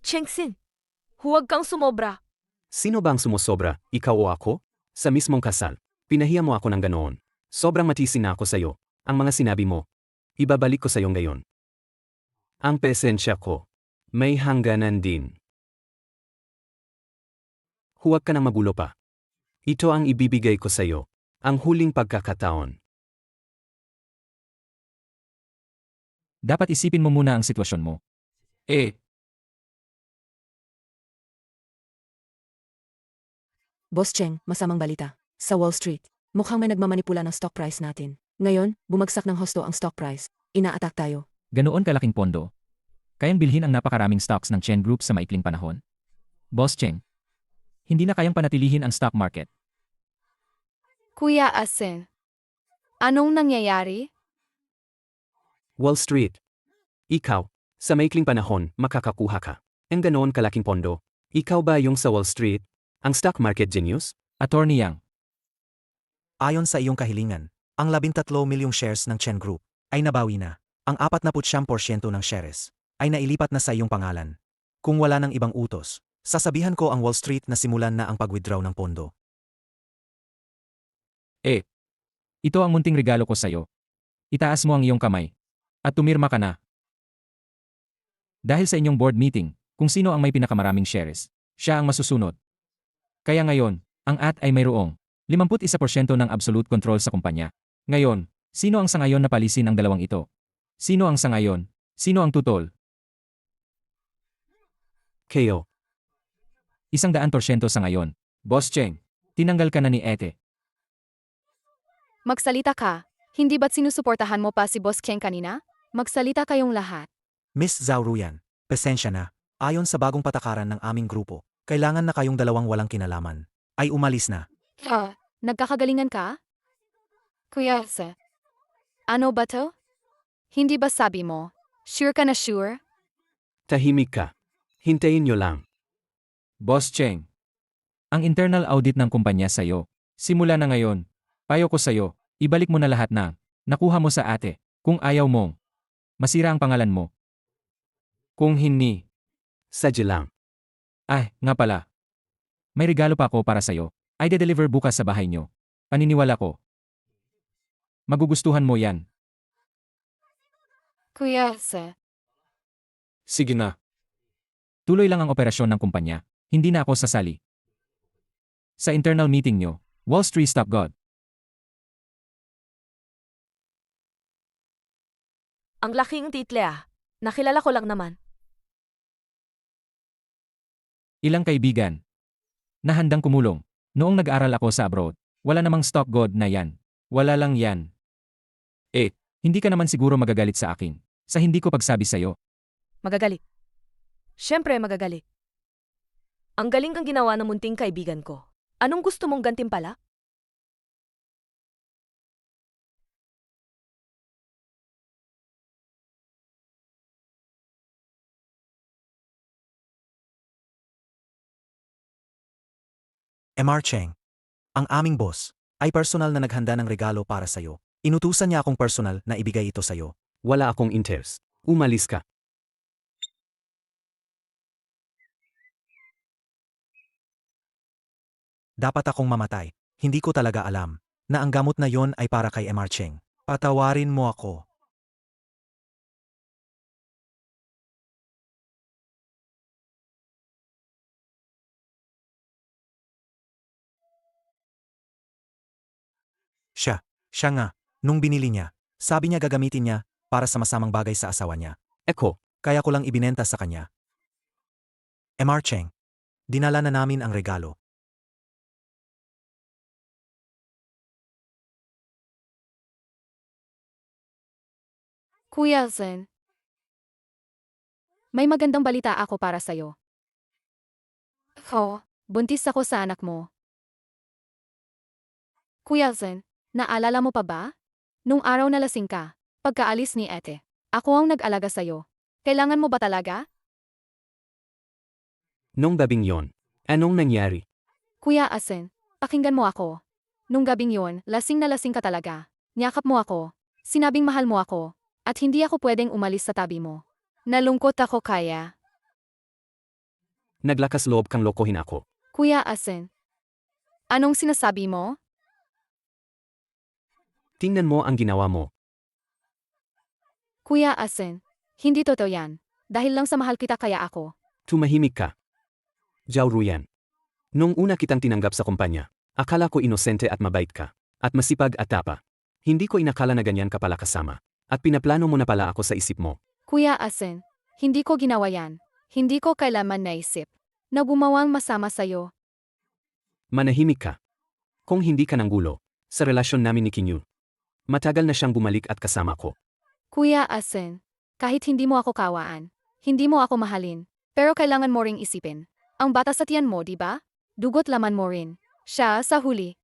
Chengxin, huwag kang sumobra. Sino ba ang sumusobra, ikaw o ako? Sa mismong kasal, pinahiya mo ako ng ganoon. Sobrang matisin na ako sa'yo. Ang mga sinabi mo, ibabalik ko sa'yo ngayon. Ang presensya ko, may hangganan din. Huwag ka nang magulo pa. Ito ang ibibigay ko sa'yo, ang huling pagkakataon. Dapat isipin mo muna ang sitwasyon mo. Boss Cheng, masamang balita. Sa Wall Street, mukhang may nagmamanipula ng stock price natin. Ngayon, bumagsak ng husto ang stock price. Ina-attack tayo. Ganoon kalaking pondo. Kayang bilhin ang napakaraming stocks ng Chen Group sa maikling panahon. Boss Cheng, hindi na kayang panatilihin ang stock market. Kuya Asen. Anong nangyayari? Wall Street. Ikaw, sa maikling panahon, makakakuha ka. Ang ganoon kalaking pondo. Ikaw ba yung sa Wall Street? Ang stock market genius? Attorney Yang, Ayon sa iyong kahilingan, ang 13 milyong shares ng Chen Group ay nabawi na. Ang 49% ng shares ay nailipat na sa iyong pangalan. Kung wala ng ibang utos, sasabihan ko ang Wall Street na simulan na ang pag-withdraw ng pondo. ito ang munting regalo ko sa'yo. Itaas mo ang iyong kamay. At tumirma ka na. Dahil sa inyong board meeting, kung sino ang may pinakamaraming shares, siya ang masusunod. Kaya ngayon, ang AT ay mayroong 51% ng absolute control sa kumpanya. Ngayon, sino ang sangayon na palisin ang dalawang ito? Sino ang sangayon? Sino ang tutol? KO. 100% sangayon. Boss Cheng, tinanggal ka na ni Ete. Magsalita ka. Hindi ba't sinusuportahan mo pa si Boss Keng kanina? Magsalita kayong lahat. Miss Zhao Ruyan, pasensya na. Ayon sa bagong patakaran ng aming grupo, kailangan na kayong dalawang walang kinalaman ay umalis na. Nagkakagalingan ka? Kuya Ase. Ano ba to? Hindi ba sabi mo? Sure ka na sure? Tahimik ka. Hintayin nyo lang. Boss Cheng, ang internal audit ng kumpanya sa'yo. Simula na ngayon, payo ko sa'yo, ibalik mo na lahat ng nakuha mo sa ate. Kung ayaw mong masira ang pangalan mo. Kung hindi, Sadya lang. nga pala. May regalo pa ako para sa'yo. Ay de-deliver bukas sa bahay nyo. Paniniwala ko. Magugustuhan mo yan. Kuya Ase. Sige na. Tuloy lang ang operasyon ng kumpanya. Hindi na ako sasali. Sa internal meeting nyo, Wall Street Stop God. Ang laking title ah. Nakilala ko lang naman. Ilang kaibigan na handang kumulong. Noong nag-aral ako sa abroad, wala namang stock god na yan. Wala lang yan. Hindi ka naman siguro magagalit sa akin sa hindi ko pagsabi sa'yo. Magagalit. Siyempre magagalit. Ang galing ang ginawa ng munting kaibigan ko. Anong gusto mong gantimpala? MR Cheng, ang aming boss, ay personal na naghanda ng regalo para sa'yo. Inutusan niya akong personal na ibigay ito sa'yo. Wala akong interest. Umalis ka. Dapat akong mamatay. Hindi ko talaga alam na ang gamot na yon ay para kay MR Cheng. Patawarin mo ako. Siya nga, nung binili niya, sabi niya gagamitin niya para sa masamang bagay sa asawa niya. Eko, Kaya ko lang ibinenta sa kanya. MR Cheng, dinala na namin ang regalo. Kuya Zen, may magandang balita ako para sa'yo. Buntis ako sa anak mo. Kuya Zen, naalala mo pa ba? Nung araw na lasing ka, pagkaalis ni Ete, ako ang nag-alaga sa'yo. Kailangan mo ba talaga? nung gabing yon, anong nangyari? Kuya Asen, pakinggan mo ako. Nung gabing yon, lasing na lasing ka talaga. Niyakap mo ako. Sinabing mahal mo ako. At hindi ako pwedeng umalis sa tabi mo. Nalungkot ako kaya. Naglakas loob kang lokohin ako. Kuya Asen, anong sinasabi mo? Tingnan mo ang ginawa mo. Kuya Asen, hindi totoo yan. Dahil lang sa mahal kita kaya ako. Tumahimik ka. Zhao Ruyan. Nung una kitang tinanggap sa kumpanya, akala ko inosente at mabait ka. At masipag at tapa. Hindi ko inakala na ganyan ka pala kasama. At pinaplano mo na pala ako sa isip mo. Kuya Asen, hindi ko ginawa yan. Hindi ko kailanman naisip na bumawang masama sa'yo. Manahimik ka. Kung hindi ka nanggulo, sa relasyon namin ni Kinyu. Matagal na siyang bumalik at kasama ko. Kuya Asen, kahit hindi mo ako kawaan, hindi mo ako mahalin, pero kailangan mo ring isipin. Ang bata sa tiyan mo, di ba? Dugot laman mo rin. Siya sa huli.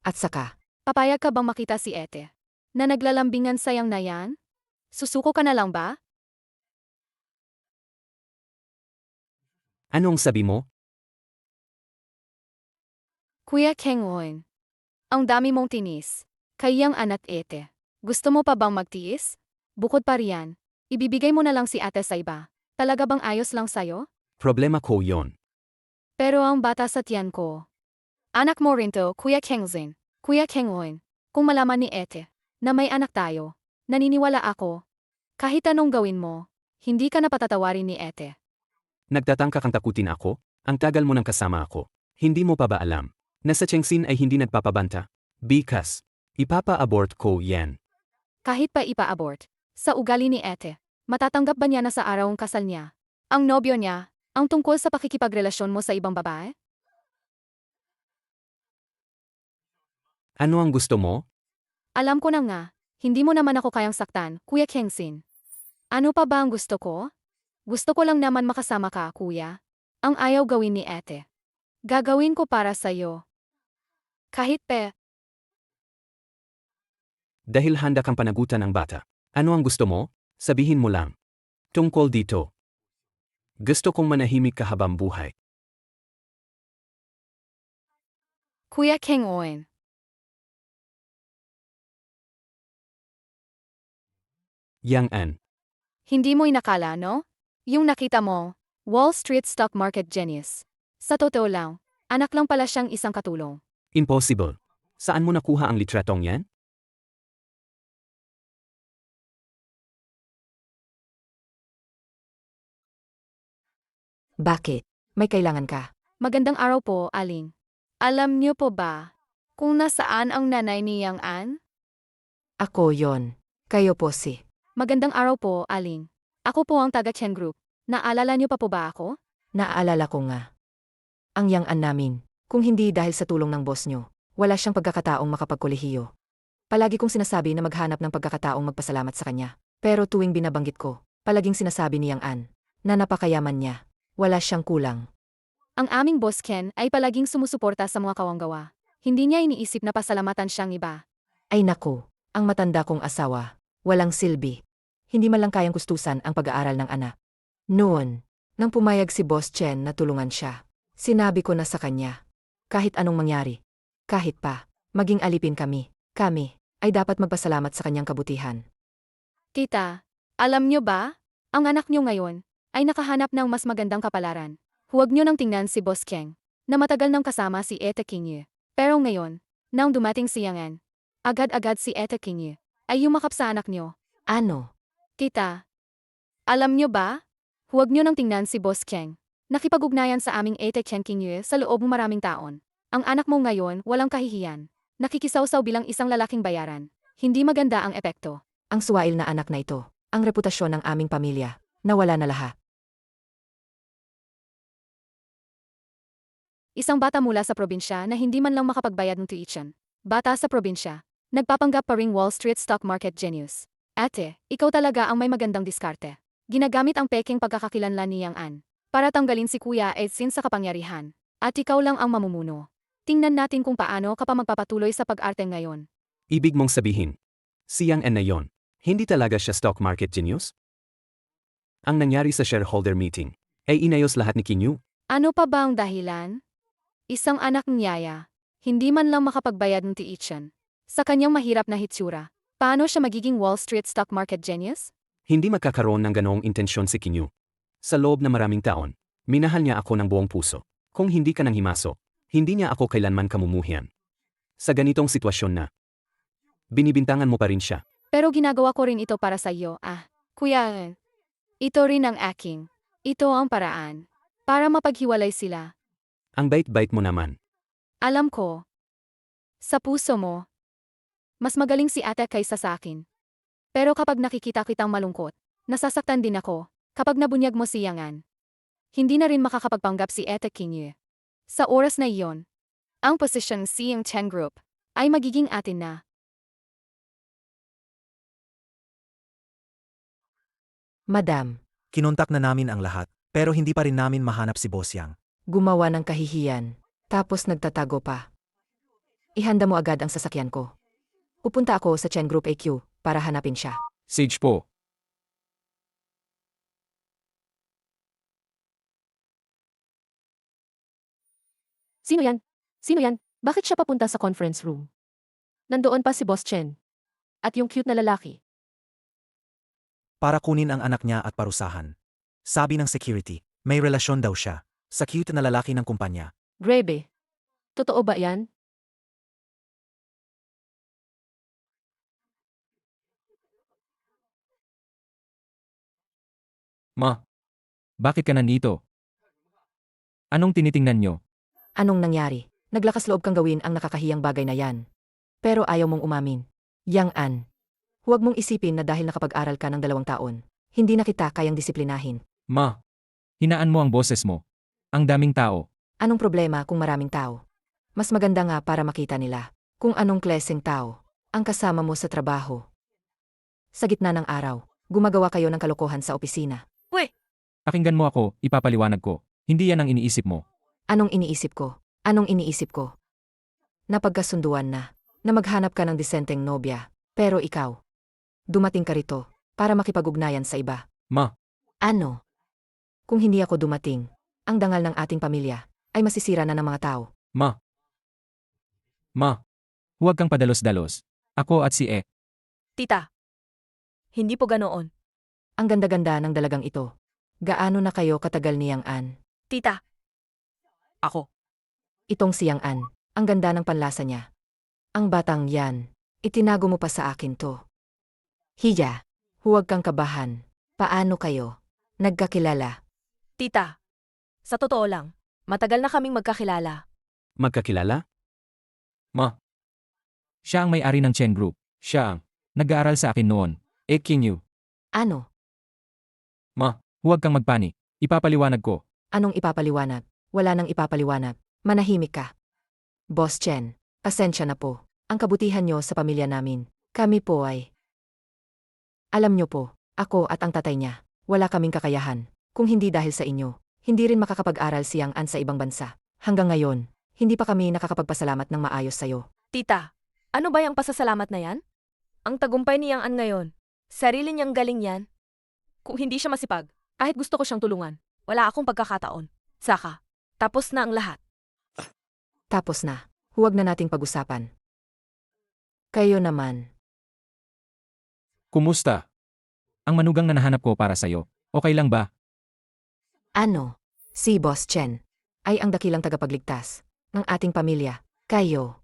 At saka, Papayag ka bang makita si Ete? Na naglalambingan sayang na yan? Susuko ka na lang ba? Anong sabi mo? Kuya Kengoen, ang dami mong tinis. Kayang anak Ete. Gusto mo pa bang magtiis? Bukod pa riyan, ibibigay mo na lang si Ate sa iba. Talaga bang ayos lang sa'yo? Problema ko yon. Pero ang bata sa tiyan ko. Anak mo rin to, Kuya Kengzin. Kuya Kengoen, kung malaman ni Ete na may anak tayo, naniniwala ako. Kahit anong gawin mo, hindi ka na patatawarin ni Ete. Nagtatangka kang takutin ako? Ang tagal mo nang kasama ako. Hindi mo pa ba alam na sa Chengsin ay hindi nagpapabanta? Because, ipapa-abort ko yan. Kahit pa ipa-abort, sa ugali ni Ete, matatanggap ba niya na sa arawang kasal niya? Ang nobyo niya, ang tungkol sa pakikipagrelasyon mo sa ibang babae? Ano ang gusto mo? Alam ko na nga, hindi mo naman ako kayang saktan, Kuya Kengsin. Ano pa ba ang gusto ko? Gusto ko lang naman makasama ka, Kuya. Ang ayaw gawin ni Ete. Gagawin ko para sa'yo. Kahit Dahil handa kang panagutan ang bata. Ano ang gusto mo? Sabihin mo lang. Tungkol dito. Gusto kong manahimik ka habang buhay. Kuya Kengoen, Yang An. hindi mo inakala, no? Yung nakita mo, Wall Street Stock Market Genius. Sa totoo lang, anak lang pala siyang isang katulong. Impossible. Saan mo nakuha ang litratong yan? bakit? May kailangan ka. Magandang araw po, Aling. Alam niyo po ba kung nasaan ang nanay ni Yang An? Ako yon. Kayo po si. Magandang araw po, Aling. Ako po ang taga Chen Group. Naalala niyo pa po ba ako? Naalala ko nga. Ang yang-an namin, kung hindi dahil sa tulong ng boss nyo, wala siyang pagkakataong makapagkolehiyo. Palagi kong sinasabi na maghanap ng pagkakataong magpasalamat sa kanya. Pero tuwing binabanggit ko, palaging sinasabi ni Yang An na napakayaman niya. Wala siyang kulang. Ang aming boss Ken ay palaging sumusuporta sa mga kawanggawa. Hindi niya iniisip na pasalamatan siyang iba. Ay naku, ang matanda kong asawa, walang silbi. Hindi man lang kayang gustusan ang pag-aaral ng anak. Noon, nang pumayag si Boss Chen na tulungan siya, sinabi ko na sa kanya, kahit anong mangyari, kahit pa, maging alipin kami, ay dapat magpasalamat sa kanyang kabutihan. Tita, alam niyo ba? Ang anak niyo ngayon ay nakahanap ng mas magandang kapalaran. Huwag niyo nang tingnan si Boss Keng, na matagal nang kasama si Eta Kingye. Pero ngayon, nang dumating si Yangan, agad-agad si Eta Kingye ay yumakap sa anak niyo. Ano? Tita, alam niyo ba? Huwag niyo nang tingnan si Boss Keng. Nakipag-ugnayan sa aming Eta Chen Kingye sa loob ng maraming taon. Ang anak mo ngayon walang kahihiyan. Nakikisawsaw bilang isang lalaking bayaran. Hindi maganda ang epekto. Ang suwail na anak na ito, ang reputasyon ng aming pamilya, nawala na lahat. Isang bata mula sa probinsya na hindi man lang makapagbayad ng tuition. Bata sa probinsya. Nagpapanggap pa ring Wall Street stock market genius. Ate, ikaw talaga ang may magandang diskarte. Ginagamit ang peking pagkakakilanlan ni Yang An para tanggalin si Kuya Edsin sa kapangyarihan. At ikaw lang ang mamumuno. Tingnan natin kung paano ka pa magpapatuloy sa pag-arte ngayon. Ibig mong sabihin, si Yang N na yon, hindi talaga siya stock market genius? Ang nangyari sa shareholder meeting, ay inayos lahat ni Kinyu? Ano pa ba ang dahilan? Isang anak niyaya, hindi man lang makapagbayad ng tuition. Sa kanyang mahirap na hitsura, paano siya magiging Wall Street stock market genius? Hindi magkakaroon ng ganoong intensyon si Kinyu. Sa loob na maraming taon, minahal niya ako ng buong puso. Kung hindi ka nang himasok, hindi niya ako kailanman kamumuhian. Sa ganitong sitwasyon na, binibintangan mo pa rin siya. Pero ginagawa ko rin ito para sa iyo, Kuya. Ito rin ang aking. Ito ang paraan. Para mapaghiwalay sila. Ang bait-bait mo naman. Alam ko. Sa puso mo. Mas magaling si ate kaysa sa akin. Pero kapag nakikita kitang malungkot, nasasaktan din ako, kapag nabunyag mo si Yangan. Hindi na rin makakapagpanggap si Eta Kingye. Sa oras na iyon, ang posisyon si Yang Chen Group ay magiging atin na. Madam, Kinontak na namin ang lahat, pero hindi pa rin namin mahanap si Boss Yang. gumawa ng kahihiyan, tapos nagtatago pa. Ihanda mo agad ang sasakyan ko. Pupunta ako sa Chen Group AQ para hanapin siya. Sage po. Sino yan? Sino yan? Bakit siya papunta sa conference room? Nandoon pa si Boss Chen. At yung cute na lalaki. Para kunin ang anak niya at parusahan. Sabi ng security, may relasyon daw siya sa cute na lalaki ng kumpanya. Grebe. Totoo ba yan? Ma, bakit ka nandito? Anong tinitingnan nyo? Anong nangyari? Naglakas loob kang gawin ang nakakahiyang bagay na yan. Pero ayaw mong umamin. Yang An. Huwag mong isipin na dahil nakapag-aral ka ng 2 taon, hindi na kita kayang disiplinahin. Ma, hinaan mo ang boses mo. Ang daming tao. Anong problema kung maraming tao? Mas maganda nga para makita nila kung anong klaseng tao ang kasama mo sa trabaho. Sa gitna ng araw, gumagawa kayo ng kalokohan sa opisina. Pakinggan mo ako, ipapaliwanag ko. Hindi yan ang iniisip mo. Anong iniisip ko? Anong iniisip ko? Napagkasunduan na maghanap ka ng disenteng nobya, pero ikaw, dumating ka rito para makipag-ugnayan sa iba. Ma, Ano? Kung hindi ako dumating, ang dangal ng ating pamilya ay masisira na ng mga tao. ma. Ma, huwag kang padalos-dalos. Ako at si E. Tita, hindi po ganoon. Ang ganda-ganda ng dalagang ito. Gaano na kayo katagal ni Yang An? Tita. Ako. Itong si Yang An, ang ganda ng panlasa niya. Ang batang yan, itinago mo pa sa akin to. Hiya, huwag kang kabahan. Paano kayo nagkakilala? Tita. Sa totoo lang, matagal na kaming magkakilala. Magkakilala? Ma. Siya ang may-ari ng Chen Group. Siya ang nag-aaral sa akin noon. E Kinyu. Ano? Ma, huwag kang magpanik. Ipapaliwanag ko. Anong ipapaliwanag? Wala nang ipapaliwanag. Manahimik ka. Boss Chen, pasensya na po. Ang kabutihan nyo sa pamilya namin. Kami po ay... Alam nyo po, ako at ang tatay niya, wala kaming kakayahan. Kung hindi dahil sa inyo, Hindi rin makakapag-aral si Yang An sa ibang bansa. Hanggang ngayon, hindi pa kami nakakapagpasalamat ng maayos sa'yo. Tita, ano ba yung pasasalamat na yan? Ang tagumpay ni Yang An ngayon, sarili niyang galing yan. Kung hindi siya masipag, kahit gusto ko siyang tulungan, wala akong pagkakataon. Saka, tapos na ang lahat. Tapos na, huwag na nating pag-usapan. Kayo naman. Kumusta? Ang manugang na nahanap ko para sa'yo, okay lang ba? Ano? Si Boss Chen ay ang dakilang tagapagligtas ng ating pamilya. Kayo.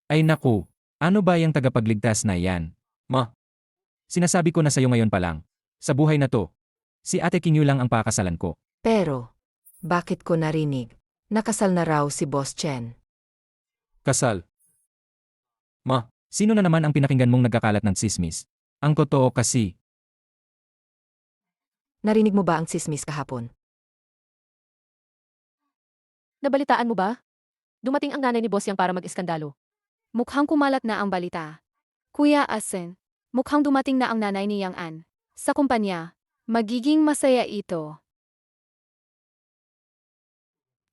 Ay naku, ano ba yung tagapagligtas na yan? Ma, sinasabi ko na sa'yo ngayon pa lang. Sa buhay na to, si Ate Kinyu lang ang pakasalan ko. Pero, bakit ko narinig? Nakasal na raw si Boss Chen. Kasal. Ma, sino na naman ang pinakinggan mong nagkakalat ng tsismis? Ang totoo kasi, Narinig mo ba ang tsismis kahapon? Nabalitaan mo ba? Dumating ang nanay ni Boss Yang para mag-iskandalo. Mukhang kumalat na ang balita. Kuya Asen, mukhang dumating na ang nanay ni Yang An. Sa kumpanya, magiging masaya ito.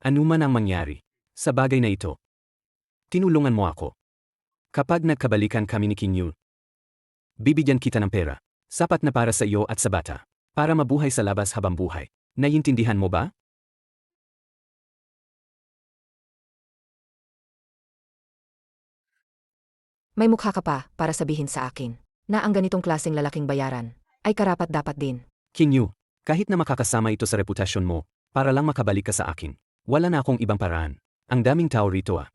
Ano man ang mangyari, sa bagay na ito, tinulungan mo ako. Kapag nagkabalikan kami ni Kinyu, bibigyan kita ng pera, sapat na para sa iyo at sa bata, para mabuhay sa labas habang buhay. Naiintindihan mo ba? May mukha ka pa para sabihin sa akin na ang ganitong klaseng lalaking bayaran ay karapat-dapat din. Kinyu, kahit na makakasama ito sa reputasyon mo, para lang makabalik ka sa akin, wala na akong ibang paraan. Ang daming tao rito ah.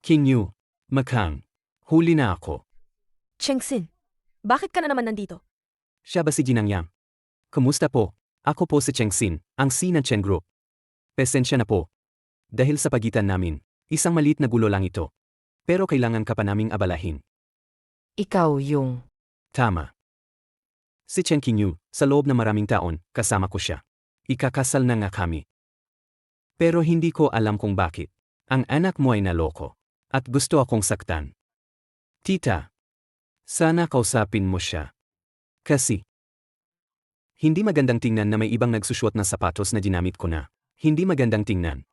Kinyu, Makhang, huli na ako. Chengxin, bakit ka na naman nandito? Siya ba si Jinang Yang? Kumusta po? Ako po si Chengxin, ang C ng Chen Group. Pasensya na po. Dahil sa pagitan namin, isang maliit na gulo lang ito. Pero kailangan ka pa naming abalahin. Ikaw yung... Tama. Si Chen Kinyu, sa loob ng maraming taon, kasama ko siya. Ikakasal na nga kami. Pero hindi ko alam kung bakit. Ang anak mo ay naloko. At gusto akong saktan. Tita, sana kausapin mo siya. Kasi, hindi magandang tingnan na may ibang nagsusuot ng sapatos na ginamit ko na. Hindi magandang tingnan.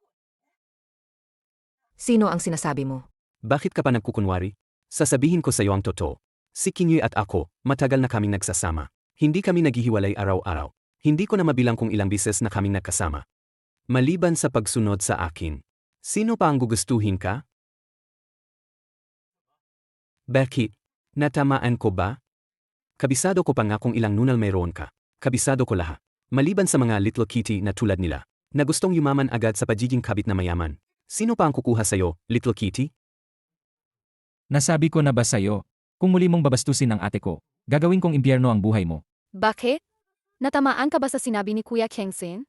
Sino ang sinasabi mo? Bakit ka pa nagkukunwari? Sasabihin ko sa iyo ang totoo. Si Kinyu at ako, matagal na kaming nagsasama. Hindi kami naghihiwalay araw-araw. Hindi ko na mabilang kung ilang bises na kaming nagkasama. Maliban sa pagsunod sa akin, sino pa ang gugustuhin ka? Bakit? Natamaan ko ba? Kabisado ko pa nga kung ilang nunal mayroon ka. Kabisado ko lahat. Maliban sa mga little kitty na tulad nila, na gustong yumaman agad sa pagiging kabit na mayaman. Sino pa ang kukuha sa'yo, little kitty? nasabi ko na ba sa'yo, kung muli mong babastusin ang ate ko, gagawin kong impyerno ang buhay mo. Bakit? Natamaan ka ba sa sinabi ni Kuya Kengsin?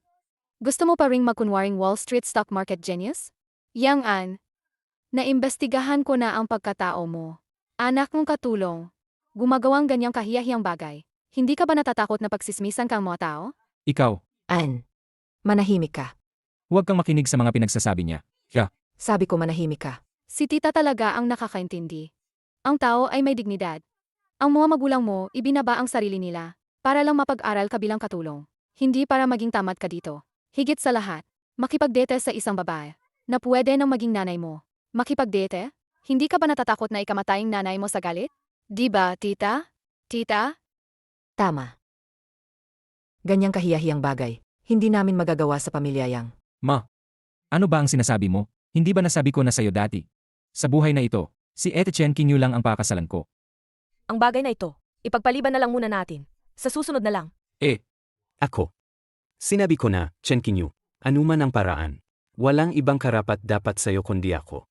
Gusto mo pa ring magkunwaring Wall Street stock market genius? Yang An, naimbestigahan ko na ang pagkatao mo. Anak mong katulong. Gumagawang ganyang kahiyahiyang bagay. Hindi ka ba natatakot na pagsismisan kang mga tao? Ikaw, An, manahimik ka. huwag kang makinig sa mga pinagsasabi niya. Sabi ko manahimik ka. Si tita talaga ang nakakaintindi. Ang tao ay may dignidad. Ang mga magulang mo, ibinaba ang sarili nila para lang mapag-aral ka bilang katulong. Hindi para maging tamad ka dito. Higit sa lahat, makipagdate sa isang babae na pwede nang maging nanay mo. Makipagdate? Hindi ka ba natatakot na ikamatayang nanay mo sa galit? Di ba, tita? Tita? Tama. Ganyang kahiyahiyang bagay, hindi namin magagawa sa pamilya Yang. Ma, ano ba ang sinasabi mo? Hindi ba nasabi ko na sa'yo dati? Sa buhay na ito, si Ate Chen Kinyu lang ang pakasalan ko. Ang bagay na ito, ipagpaliban na lang muna natin. Sa susunod na lang. Ako. Sinabi ko na, Chen Kinyu, anuman ang paraan. Walang ibang karapat dapat sa'yo kundi ako.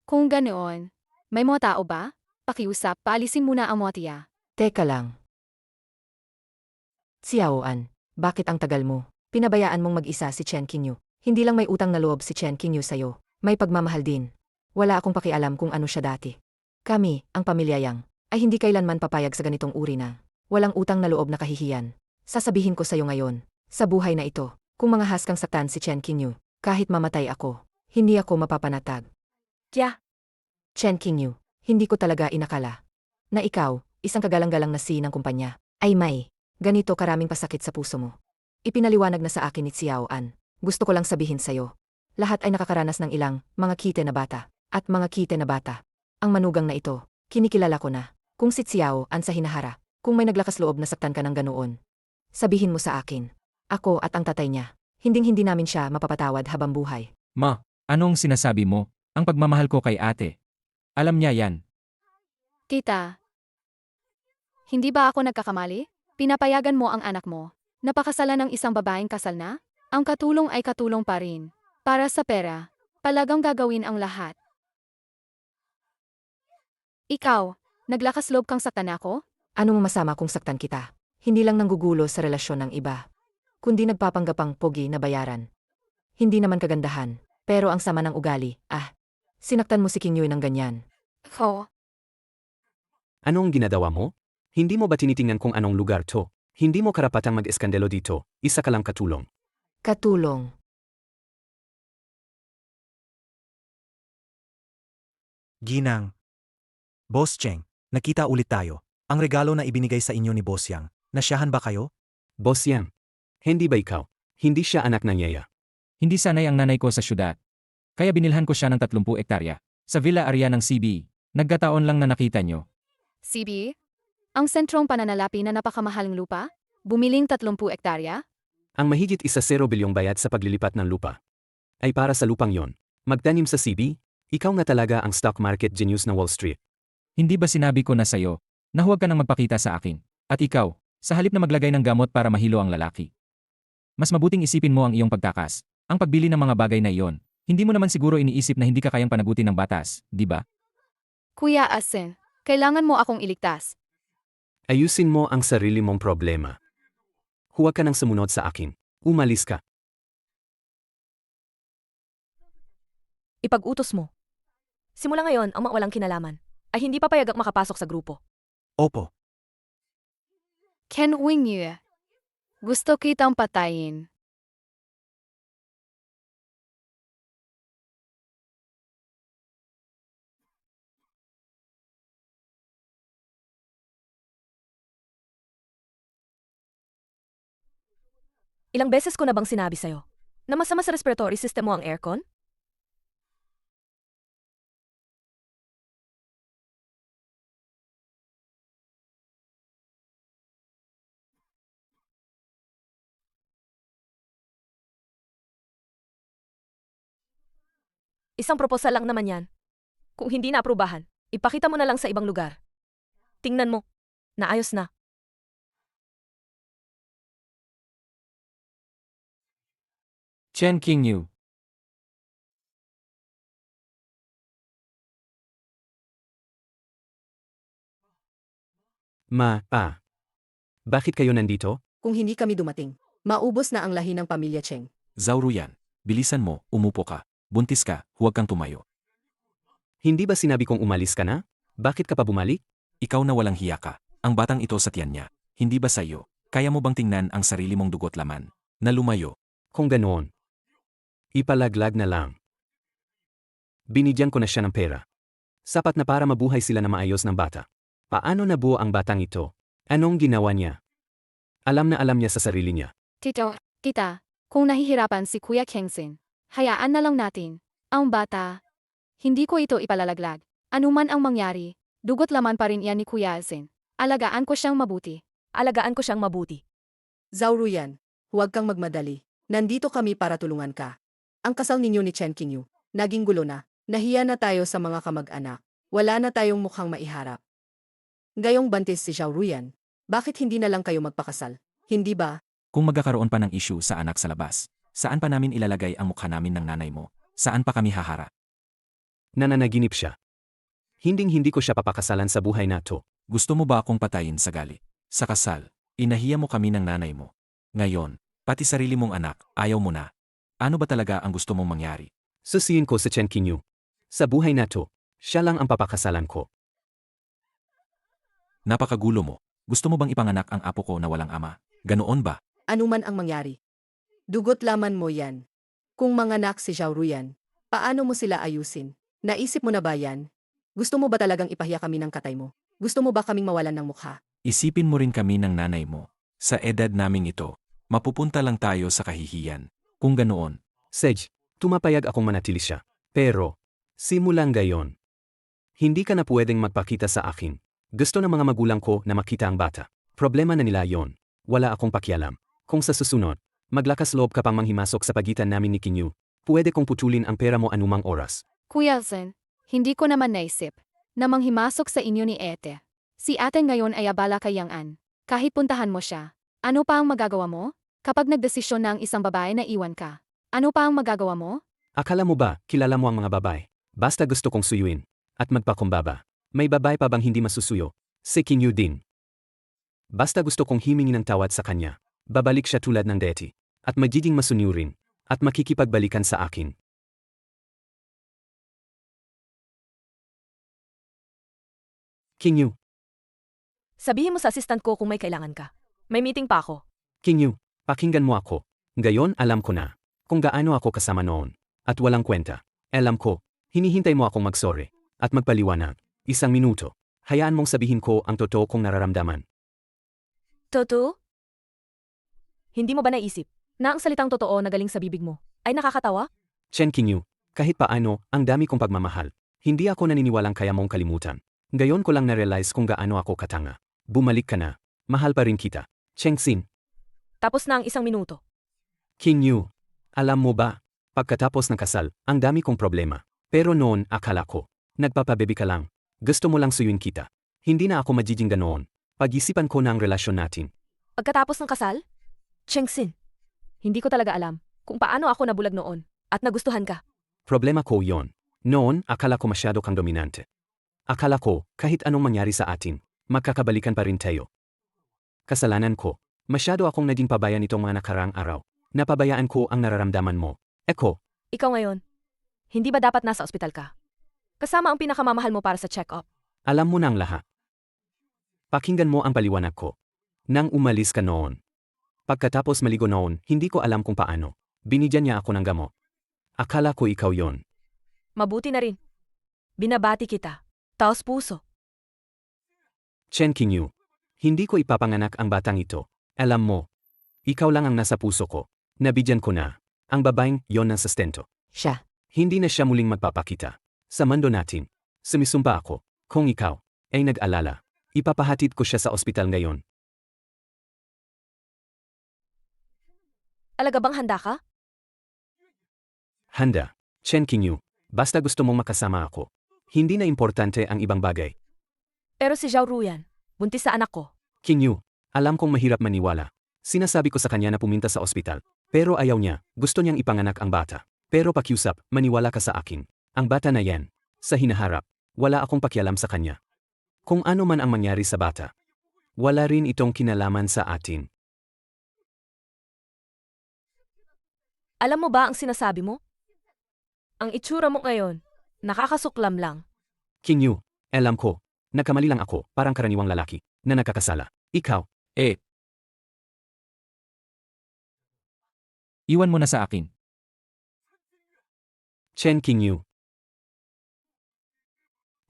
Kung ganoon, may mga tao ba? Pakiusap, paalisin muna ang mga tiya. Teka lang. Xiaoan, bakit ang tagal mo? Pinabayaan mong mag-isa si Chen Kinyu. Hindi lang may utang na loob si Chen Kinyu sa'yo, may pagmamahal din. Wala akong pakialam kung ano siya dati. Kami, ang pamilya Yang, ay hindi kailanman papayag sa ganitong uri ng walang utang na loob na kahihiyan. Sasabihin ko sa'yo ngayon, sa buhay na ito, kung mga haskang saktan si Chen Kinyu, kahit mamatay ako, hindi ako mapapanatag. Kya, Chen Kinyu, hindi ko talaga inakala na ikaw, isang kagalang-galang na C ng kumpanya, ay may Ganito karaming pasakit sa puso mo. Ipinaliwanag na sa akin ni Xiao An. Gusto ko lang sabihin sa'yo. Lahat ay nakakaranas ng ilang mga kite na bata. At mga kite na bata. Ang manugang na ito, kinikilala ko na. Kung si Xiao An sa hinahara, kung may naglakas loob na saktan ka ng ganoon. Sabihin mo sa akin. Ako at ang tatay niya. Hinding-hindi namin siya mapapatawad habang buhay. Ma, anong sinasabi mo? Ang pagmamahal ko kay ate. Alam niya yan. Tita, hindi ba ako nagkakamali? Pinapayagan mo ang anak mo. Napakasalan ng isang babaeng kasal na? Ang katulong ay katulong pa rin. Para sa pera, palagang gagawin ang lahat. Ikaw, naglakas loob kang saktan ako? Ano mo masama kung saktan kita? Hindi lang nanggugulo sa relasyon ng iba. Kundi nagpapanggapang pogi na bayaran. Hindi naman kagandahan, pero ang sama ng ugali, sinaktan mo si King Yui ng ganyan. Ko, Anong ginagawa mo? Hindi mo ba tinitingnan kung anong lugar to? Hindi mo karapatang mag-eskandalo dito, isa ka lang katulong. Katulong. Ginang. Boss Cheng, nakita ulit tayo. Ang regalo na ibinigay sa inyo ni Boss Yang. Nasyahan ba kayo? Boss Yang. Hindi ba ikaw? Hindi siya anak ng yaya. Hindi sanay ang nanay ko sa syudad. Kaya binilhan ko siya ng 30 ektarya. Sa villa area ng CB. Nagkataon lang na nakita nyo. CB? Ang sentrong pananalapi na napakamahaling lupa? Bumiling 30 ektarya? Ang mahigit 1 bilyong bayad sa paglilipat ng lupa ay para sa lupang yon. Magtanim sa CB? Ikaw nga talaga ang stock market genius ng Wall Street. Hindi ba sinabi ko na sa'yo na huwag ka nang magpakita sa akin? At ikaw, sa halip na maglagay ng gamot para mahilo ang lalaki. Mas mabuting isipin mo ang iyong pagtakas. Ang pagbili ng mga bagay na iyon. Hindi mo naman siguro iniisip na hindi ka kayang panagutin ng batas, di ba? Kuya Asen, kailangan mo akong iligtas. Ayusin mo ang sarili mong problema. Huwag ka nang sumunod sa akin. Umalis ka. Ipag-utos mo. Simula ngayon, ang mga walang kinalaman ay hindi papayagang makapasok sa grupo. Opo. Ken Wingyu. Gusto kitang patayin. Ilang beses ko na bang sinabi sa'yo na masama sa respiratory system mo ang aircon? Isang proposal lang naman yan. Kung hindi naaprubahan, ipakita mo na lang sa ibang lugar. Tingnan mo, naayos na. Chen Qingyu. Bakit kayo nandito? Kung hindi kami dumating, maubos na ang lahi ng pamilya Cheng. Zauruyan, bilisan mo, umupo ka. Buntis ka, huwag kang tumayo. Hindi ba sinabi kong umalis ka na? Bakit ka pa bumalik? Ikaw na walang hiya ka. Ang batang ito sa tiyan niya. Hindi ba sa'yo? Kaya mo bang tingnan ang sarili mong dugot laman? Na lumayo. Kung ganoon, ipalaglag na lang. Binigyan ko na siya ng pera. Sapat na para mabuhay sila na maayos ng bata. Paano nabuo ang batang ito? Anong ginawa niya? Alam na alam niya sa sarili niya. Tito, tita, kung nahihirapan si Kuya Kengsin, hayaan na lang natin. Ang bata, hindi ko ito ipalalaglag. Anuman ang mangyari, dugot laman pa rin iyan ni Kuya Asen. Alagaan ko siyang mabuti. Alagaan ko siyang mabuti. Zauruyan, huwag kang magmadali. Nandito kami para tulungan ka. Ang kasal ninyo ni Chen Qingyu, naging gulo na. Nahiya na tayo sa mga kamag-anak. Wala na tayong mukhang maiharap. Gayong bantis si Zauruyan, bakit hindi na lang kayo magpakasal? Hindi ba? Kung magkakaroon pa ng issue sa anak sa labas, saan pa namin ilalagay ang mukha namin ng nanay mo? Saan pa kami hahara? Nananaginip siya. Hinding-hindi ko siya papakasalan sa buhay na to. Gusto mo ba akong patayin sa galit? Sa kasal, inahiya mo kami ng nanay mo. Ngayon, pati sarili mong anak, ayaw mo na. Ano ba talaga ang gusto mong mangyari? Susiyin ko sa Chen Qingyu. Sa buhay na to, siya lang ang papakasalan ko. Napakagulo mo. Gusto mo bang ipanganak ang apo ko na walang ama? Ganoon ba? Anuman ang mangyari. Dugot laman mo yan. Kung manganak si Zauruyan, paano mo sila ayusin? Naisip mo na ba yan? Gusto mo ba talagang ipahiya kami ng katay mo? Gusto mo ba kaming mawalan ng mukha? Isipin mo rin kami ng nanay mo. Sa edad naming ito, mapupunta lang tayo sa kahihiyan. Kung ganoon, Sej, tumapayag akong manatili siya. Pero, simulang gayon. Hindi ka na pwedeng magpakita sa akin. Gusto ng mga magulang ko na makita ang bata. Problema na nila yon. Wala akong pakialam. Kung sa susunod, maglakas loob ka pang manghimasok sa pagitan namin ni Kinyu, pwede kong putulin ang pera mo anumang oras. Kuya Zen, hindi ko naman naisip na manghimasok sa inyo ni Ete. Si ate ngayon ay abala kay Yang An. Kahit puntahan mo siya, ano pa ang magagawa mo? Kapag nagdesisyon na ang isang babae na iwan ka, ano pa ang magagawa mo? Akala mo ba, kilala mo ang mga babae? Basta gusto kong suyuin. At magpakumbaba. May babae pa bang hindi masusuyo? Si Kinyu din. Basta gusto kong himingi ng tawad sa kanya. Babalik siya tulad ng deti. At magiging masunyo rin. At makikipagbalikan sa akin. Kinyu, Sabihin mo sa assistant ko kung may kailangan ka. May meeting pa ako. Kinyu, pakinggan mo ako. Ngayon alam ko na kung gaano ako kasama noon. At walang kwenta. Alam ko, hinihintay mo akong magsorry. At magpaliwanag. 1 minuto. Hayaan mong sabihin ko ang totoo kong nararamdaman. Totoo? Hindi mo ba naisip na ang salitang totoo na galing sa bibig mo ay nakakatawa? Chen Kinyu, kahit paano, ang dami kong pagmamahal. Hindi ako naniniwalang kaya mong kalimutan. Ngayon ko lang na-realize kung gaano ako katanga. Bumalik ka na. Mahal pa rin kita. Chengxin. Tapos na ang 1 minuto. Kinyu, alam mo ba, pagkatapos ng kasal, ang dami kong problema. Pero noon, akala ko, nagpapabebi ka lang. Gusto mo lang suyuin kita. Hindi na ako magiging ganoon. Pag-isipan ko na ang relasyon natin. Pagkatapos ng kasal? Chengxin, hindi ko talaga alam kung paano ako nabulag noon at nagustuhan ka. Problema ko yon. Noon, akala ko masyado kang dominante. Akala ko, kahit anong mangyari sa atin, magkakabalikan pa rin tayo. Kasalanan ko. Masyado akong naging pabaya nitong mga nakaraang araw. Napabayaan ko ang nararamdaman mo. Eko, Ikaw ngayon, hindi ba dapat nasa ospital ka? Kasama ang pinakamamahal mo para sa check-up. alam mo na ang lahat. Pakinggan mo ang paliwanag ko. Nang umalis ka noon. Pagkatapos maligo noon, hindi ko alam kung paano. Binigyan niya ako ng gamot. Akala ko ikaw yon. Mabuti na rin. Binabati kita. Taos puso. Chen Kinyu. Hindi ko ipapanganak ang batang ito. Alam mo, ikaw lang ang nasa puso ko. Nabigyan ko na. Ang babaeng yon ng sustento. Siya. Hindi na siya muling magpapakita. Sa mundo natin, sumisumpa ako. Kung ikaw ay nag-alala, ipapahatid ko siya sa ospital ngayon. Alaga bang handa ka? Handa. Chen Kinyu. Basta gusto mong makasama ako. Hindi na importante ang ibang bagay. Pero si Zhao Ruyan, buntis sa anak ko. Kinyu, alam kong mahirap maniwala. Sinasabi ko sa kanya na pumunta sa ospital. Pero ayaw niya, gusto niyang ipanganak ang bata. Pero pakiusap, maniwala ka sa akin. Ang bata na yan, sa hinaharap, wala akong pakialam sa kanya. Kung ano man ang mangyari sa bata, wala rin itong kinalaman sa atin. Alam mo ba ang sinasabi mo? Ang itsura mo ngayon, nakakasuklam lang. Kinyu, alam ko, nagkamali lang ako, parang karaniwang lalaki, na nagkakasala. Ikaw, Iwan mo na sa akin. Chen Kinyu.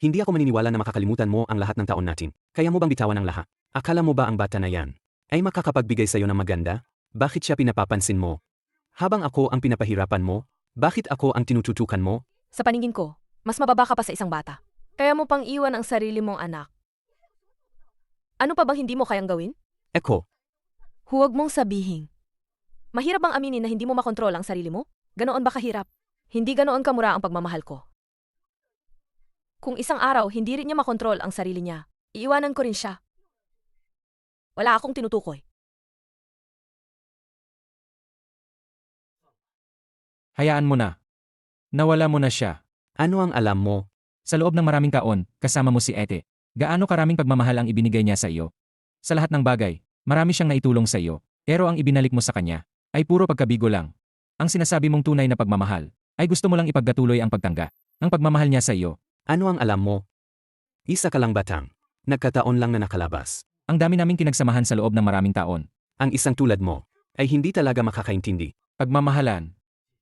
Hindi ako maniniwala na makakalimutan mo ang lahat ng taon natin. Kaya mo bang bitawan ang lahat? Akala mo ba ang bata na yan ay makakapagbigay sa'yo ng maganda? Bakit siya pinapapansin mo? Habang ako ang pinapahirapan mo, bakit ako ang tinututukan mo? Sa paningin ko, mas mababa ka pa sa isang bata. Kaya mo pang iwan ang sarili mong anak. Ano pa bang hindi mo kayang gawin? Eko, Huwag mong sabihin. Mahirap bang aminin na hindi mo makontrol ang sarili mo? Ganoon ba kahirap? Hindi ganoon kamura ang pagmamahal ko. Kung isang araw hindi rin niya makontrol ang sarili niya, iiwanan ko rin siya. Wala akong tinutukoy. Hayaan mo na. Nawala mo na siya. ano ang alam mo? Sa loob ng maraming taon, kasama mo si Ete. Gaano karaming pagmamahal ang ibinigay niya sa iyo? Sa lahat ng bagay, marami siyang naitulong sa iyo. Pero ang ibinalik mo sa kanya ay puro pagkabigo lang. Ang sinasabi mong tunay na pagmamahal ay gusto mo lang ipagkatuloy ang pagtangga ng pagmamahal niya sa iyo. Ano ang alam mo? Isa ka lang batang. Nagkataon lang na nakalabas. Ang dami naming kinagsamahan sa loob ng maraming taon. Ang isang tulad mo ay hindi talaga makakaintindi. Pagmamahalan.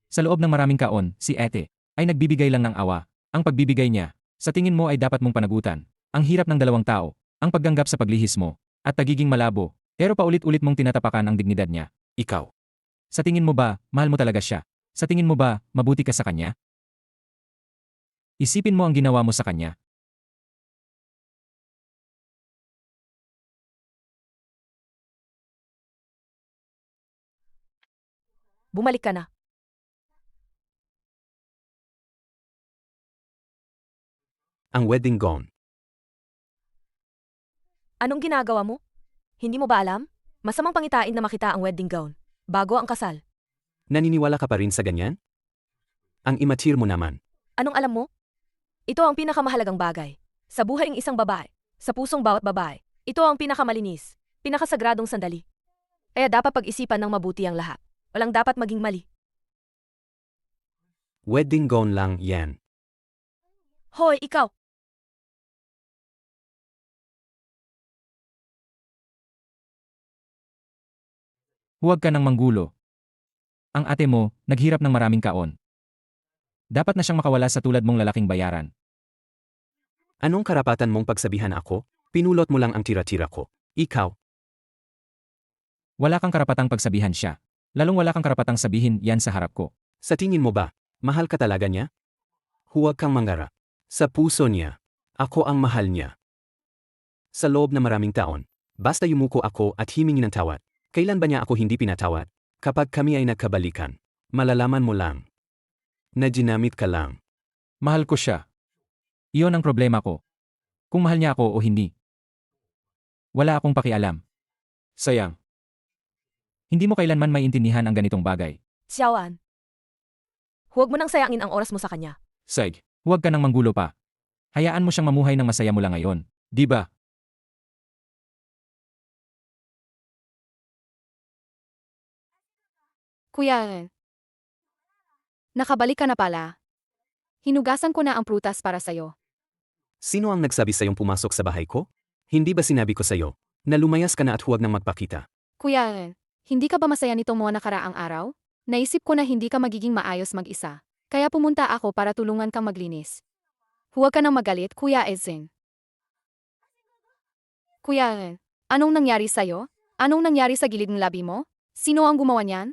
Sa loob ng maraming taon, si Ete ay nagbibigay lang ng awa. Ang pagbibigay niya, sa tingin mo ay dapat mong panagutan. Ang hirap ng dalawang tao, ang pagganggap sa paglihis mo, at pagiging malabo, Pero paulit-ulit mong tinatapakan ang dignidad niya. Ikaw. Sa tingin mo ba, mahal mo talaga siya? Sa tingin mo ba, mabuti ka sa kanya? Isipin mo ang ginawa mo sa kanya. Bumalik ka na. Ang wedding gown. Anong ginagawa mo? Hindi mo ba alam? Masamang pangitain na makita ang wedding gown. Bago ang kasal. Naniniwala ka pa rin sa ganyan? Ang immature mo naman. Anong alam mo? Ito ang pinakamahalagang bagay. Sa buhay ng isang babae. Sa pusong bawat babae. Ito ang pinakamalinis. Pinakasagradong sandali. Kaya dapat pag-isipan ng mabuti ang lahat. Walang dapat maging mali. Wedding gown lang yan. Hoy, ikaw! Huwag ka nang manggulo. Ang ate mo, naghirap ng maraming kaon. Dapat na siyang makawala sa tulad mong lalaking bayaran. Anong karapatan mong pagsabihan ako? Pinulot mo lang ang tira-tira ko. Ikaw. Wala kang karapatang pagsabihan siya. Lalong wala kang karapatang sabihin yan sa harap ko. Sa tingin mo ba, mahal ka talaga niya? Huwag kang mangara. Sa puso niya, ako ang mahal niya. Sa loob na maraming taon, basta yumuko ako at himingi ng tawad. Kailan ba niya ako hindi pinatawad? Kapag kami ay nagkabalikan, malalaman mo lang na ginamit ka lang. Mahal ko siya. Iyon ang problema ko. Kung mahal niya ako o hindi. Wala akong pakialam. Sayang. Hindi mo kailanman maiintindihan ang ganitong bagay. Xiaoan. Huwag mo nang sayangin ang oras mo sa kanya. Sig, huwag ka nang manggulo pa. Hayaan mo siyang mamuhay ng masaya mula ngayon. Di ba? Kuya Ren. Nakabalik ka na pala. Hinugasan ko na ang prutas para sayo. Sino ang nagsabi sa'yong pumasok sa bahay ko? Hindi ba sinabi ko sa'yo na lumayas ka na at huwag nang magpakita? Kuya Ren, hindi ka ba masaya nitong mga nakaraang araw? Naisip ko na hindi ka magiging maayos mag-isa. Kaya pumunta ako para tulungan kang maglinis. Huwag ka nang magalit, Kuya Ezin. Kuya Ren, anong nangyari sa'yo? Anong nangyari sa gilid ng labi mo? Sino ang gumawa niyan?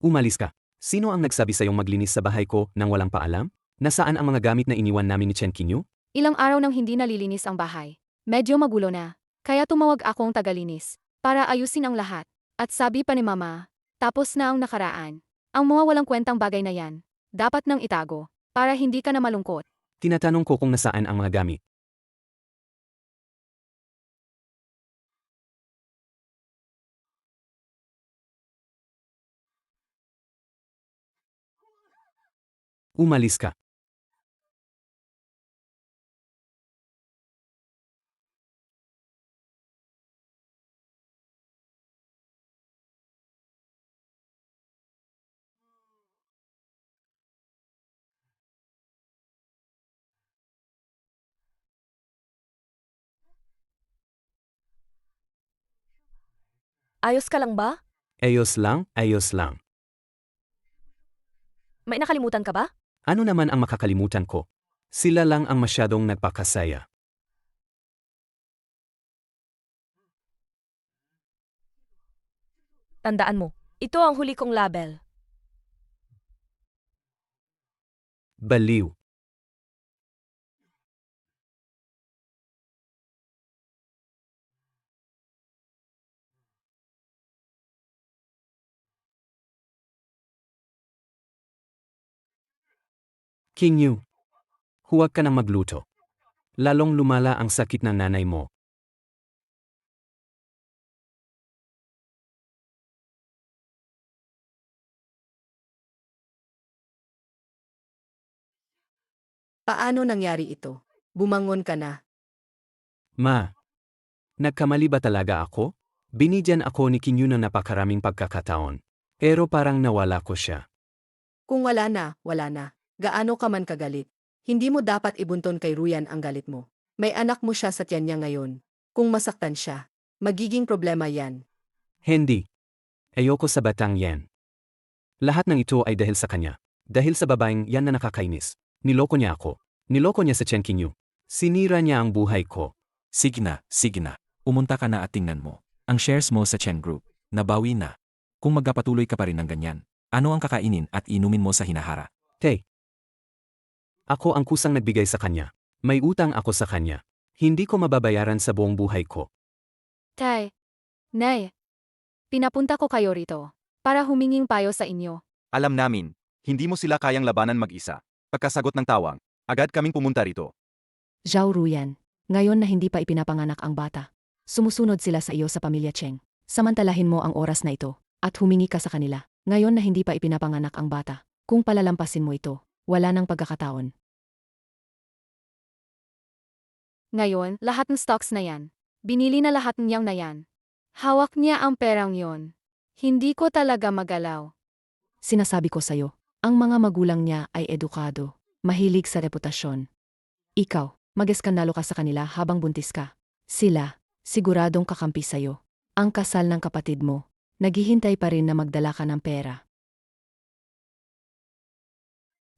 Umalis ka. Sino ang nagsabi sa'yong maglinis sa bahay ko nang walang paalam? Nasaan ang mga gamit na iniwan namin ni Chen Qinyu? Ilang araw nang hindi nalilinis ang bahay. Medyo magulo na. Kaya tumawag akong tagalinis. Para ayusin ang lahat. At sabi pa ni Mama, tapos na ang nakaraan. Ang mga walang kwentang bagay na yan, dapat nang itago. Para hindi ka na malungkot. Tinatanong ko kung nasaan ang mga gamit. Umalis ka. Ayos ka lang ba? Ayos lang, ayos lang. May nakalimutan ka ba? Ano naman ang makakalimutan ko? Sila lang ang masyadong nagpakasaya. Tandaan mo, ito ang huli kong label. Baliw. Qingyu, huwag ka nang magluto. Lalong lumala ang sakit ng nanay mo. Paano nangyari ito? Bumangon ka na. Ma, nagkamali ba talaga ako? Binigyan ako ni Qingyu ng napakaraming pagkakataon. Pero parang nawala ko siya. Kung wala na, wala na. Gaano ka man kagalit. Hindi mo dapat ibunton kay Ruyan ang galit mo. May anak mo siya sa tiyan niya ngayon. Kung masaktan siya, magiging problema yan. Hindi. Ayoko sa batang yan. Lahat ng ito ay dahil sa kanya. Dahil sa babaeng yan na nakakainis. Niloko niya ako. Niloko niya sa Chen Qinyu. Sinira niya ang buhay ko. Sige na, sige na. Umunta ka na at tingnan mo. Ang shares mo sa Chen Group, nabawi na. Kung magpapatuloy ka pa rin ng ganyan, ano ang kakainin at inumin mo sa hinahara? Te. Ako ang kusang nagbigay sa kanya. May utang ako sa kanya. Hindi ko mababayaran sa buong buhay ko. Tay. Nay. Pinapunta ko kayo rito para huminging payo sa inyo. Alam namin, hindi mo sila kayang labanan mag-isa. Pagkasagot ng tawang, agad kaming pumunta rito. Zhao Ruyan, ngayon na hindi pa ipinapanganak ang bata. Sumusunod sila sa iyo sa pamilya Cheng. Samantalahin mo ang oras na ito at humingi ka sa kanila. Ngayon na hindi pa ipinapanganak ang bata. Kung palalampasin mo ito, wala nang pagkakataon. Ngayon, lahat ng stocks na yan. Binili na lahat niyang na yan. Hawak niya ang perang yon. Hindi ko talaga magalaw. Sinasabi ko sa'yo, ang mga magulang niya ay edukado, mahilig sa reputasyon. Ikaw, mag-eskandalo ka sa kanila habang buntis ka. Sila, siguradong kakampi sa'yo. Ang kasal ng kapatid mo, naghihintay pa rin na magdala ka ng pera.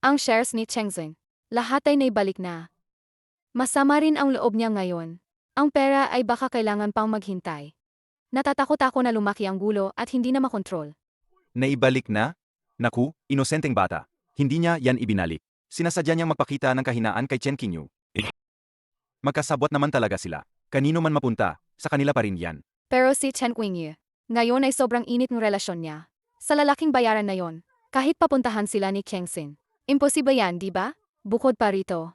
Ang shares ni Chengxin, lahat ay naibalik na. Masama rin ang loob niya ngayon. Ang pera ay baka kailangan pang maghintay. Natatakot ako na lumaki ang gulo at hindi na makontrol. Naibalik na? Naku, inosenteng bata. Hindi niya yan ibinalik. Sinasadya niyang magpakita ng kahinaan kay Chen Qingyu. Magkasabwat naman talaga sila. Kanino man mapunta, sa kanila pa rin yan. Pero si Chen Qingyu, ngayon ay sobrang init ng relasyon niya. Sa lalaking bayaran na yon, kahit papuntahan sila ni Chengxin. Imposible yan, di ba? Bukod pa rito.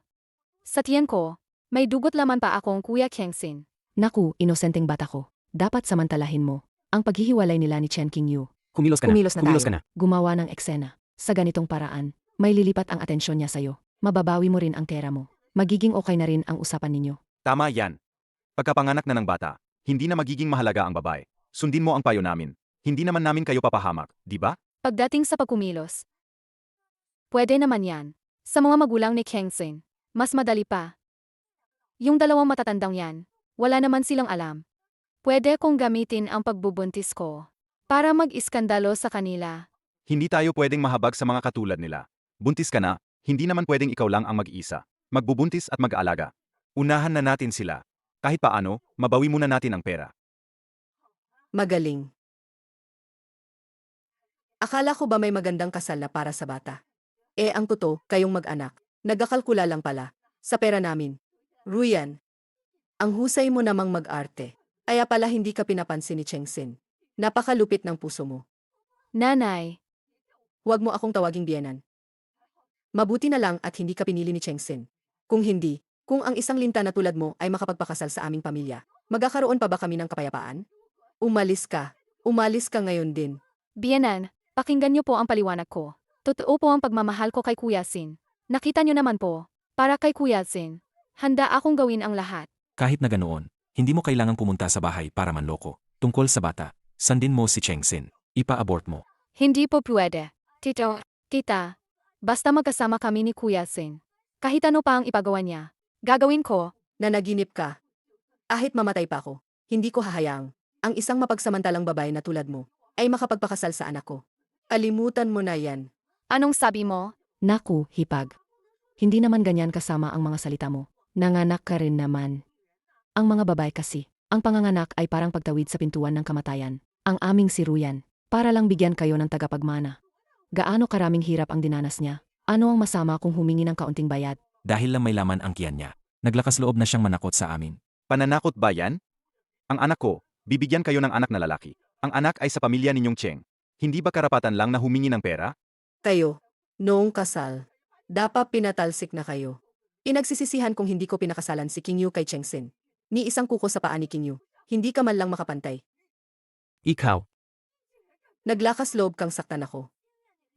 Sa tiyan ko, may dugot laman pa akong Kuya Chengxin. Naku, inosenteng bata ko. Dapat samantalahin mo ang paghihiwalay nila ni Chen Qingyu. Kumilos ka na. Kumilos na Kumilos tayo. ka na. Gumawa ng eksena. Sa ganitong paraan, may lilipat ang atensyon niya sa'yo. Mababawi mo rin ang pera mo. Magiging okay na rin ang usapan ninyo. Tama yan. Pagkapanganak na ng bata, hindi na magiging mahalaga ang babae. Sundin mo ang payo namin. Hindi naman namin kayo papahamak, di ba? Pagdating sa pagkumilos, pwede naman yan. Sa mga magulang ni Chengxin, mas madali pa. Yung dalawang matatandang yan, wala naman silang alam. Pwede kong gamitin ang pagbubuntis ko para mag-iskandalo sa kanila. Hindi tayo pwedeng mahabag sa mga katulad nila. Buntis ka na, hindi naman pwedeng ikaw lang ang mag-iisa. Magbubuntis at mag-aalaga. Unahan na natin sila. Kahit paano, mabawi muna natin ang pera. Magaling. Akala ko ba may magandang kasal na para sa bata? Ang totoo, kayong mag-anak. Nagkakalkula lang pala. Sa pera namin. Ruyan, ang husay mo namang mag-arte. Kaya pala hindi ka pinapansin ni Chengxin. Napakalupit ng puso mo. Nanay, Huwag mo akong tawaging biyenan. Mabuti na lang at hindi ka pinili ni Chengxin. Kung hindi, kung ang isang linta na tulad mo ay makapagpakasal sa aming pamilya, magkakaroon pa ba kami ng kapayapaan? Umalis ka. Umalis ka ngayon din. biyenan, pakinggan niyo po ang paliwanag ko. Totoo po ang pagmamahal ko kay Kuya Sin. Nakita niyo naman po, para kay Kuya Sin, handa akong gawin ang lahat. Kahit na ganoon, hindi mo kailangang pumunta sa bahay para manloko. Tungkol sa bata, sandin mo si Chengxin. Ipa-abort mo. Hindi po pwede. Tito, tita, basta magkasama kami ni Kuya Sin. Kahit ano pa ang ipagawa niya, gagawin ko. Nanaginip ka. Kahit mamatay pa ako, hindi ko hahayaang ang isang mapagsamantalang babae na tulad mo ay makapagpakasal sa anak ko. Alimutan mo na yan. Anong sabi mo? Naku, hipag. Hindi naman ganyan kasama ang mga salita mo. Nanganak ka rin naman. Ang mga babae kasi, ang panganganak ay parang pagtawid sa pintuan ng kamatayan. Ang aming si Ruyan, para lang bigyan kayo ng tagapagmana. Gaano karaming hirap ang dinanas niya? Ano ang masama kung humingi ng kaunting bayad? Dahil lang may laman ang tiyan niya. Naglakas loob na siyang manakot sa amin. Pananakot ba yan? Ang anak ko, bibigyan kayo ng anak na lalaki. Ang anak ay sa pamilya ninyong Cheng. Hindi ba karapatan lang na humingi ng pera? Kayo, noong kasal, dapat pinatalsik na kayo. Inagsisisihan kung hindi ko pinakasalan si King Yu kay Chengxin. Ni isang kuko sa paa ni King Yu. Hindi ka man lang makapantay. Ikaw. Naglakas loob kang saktan ako.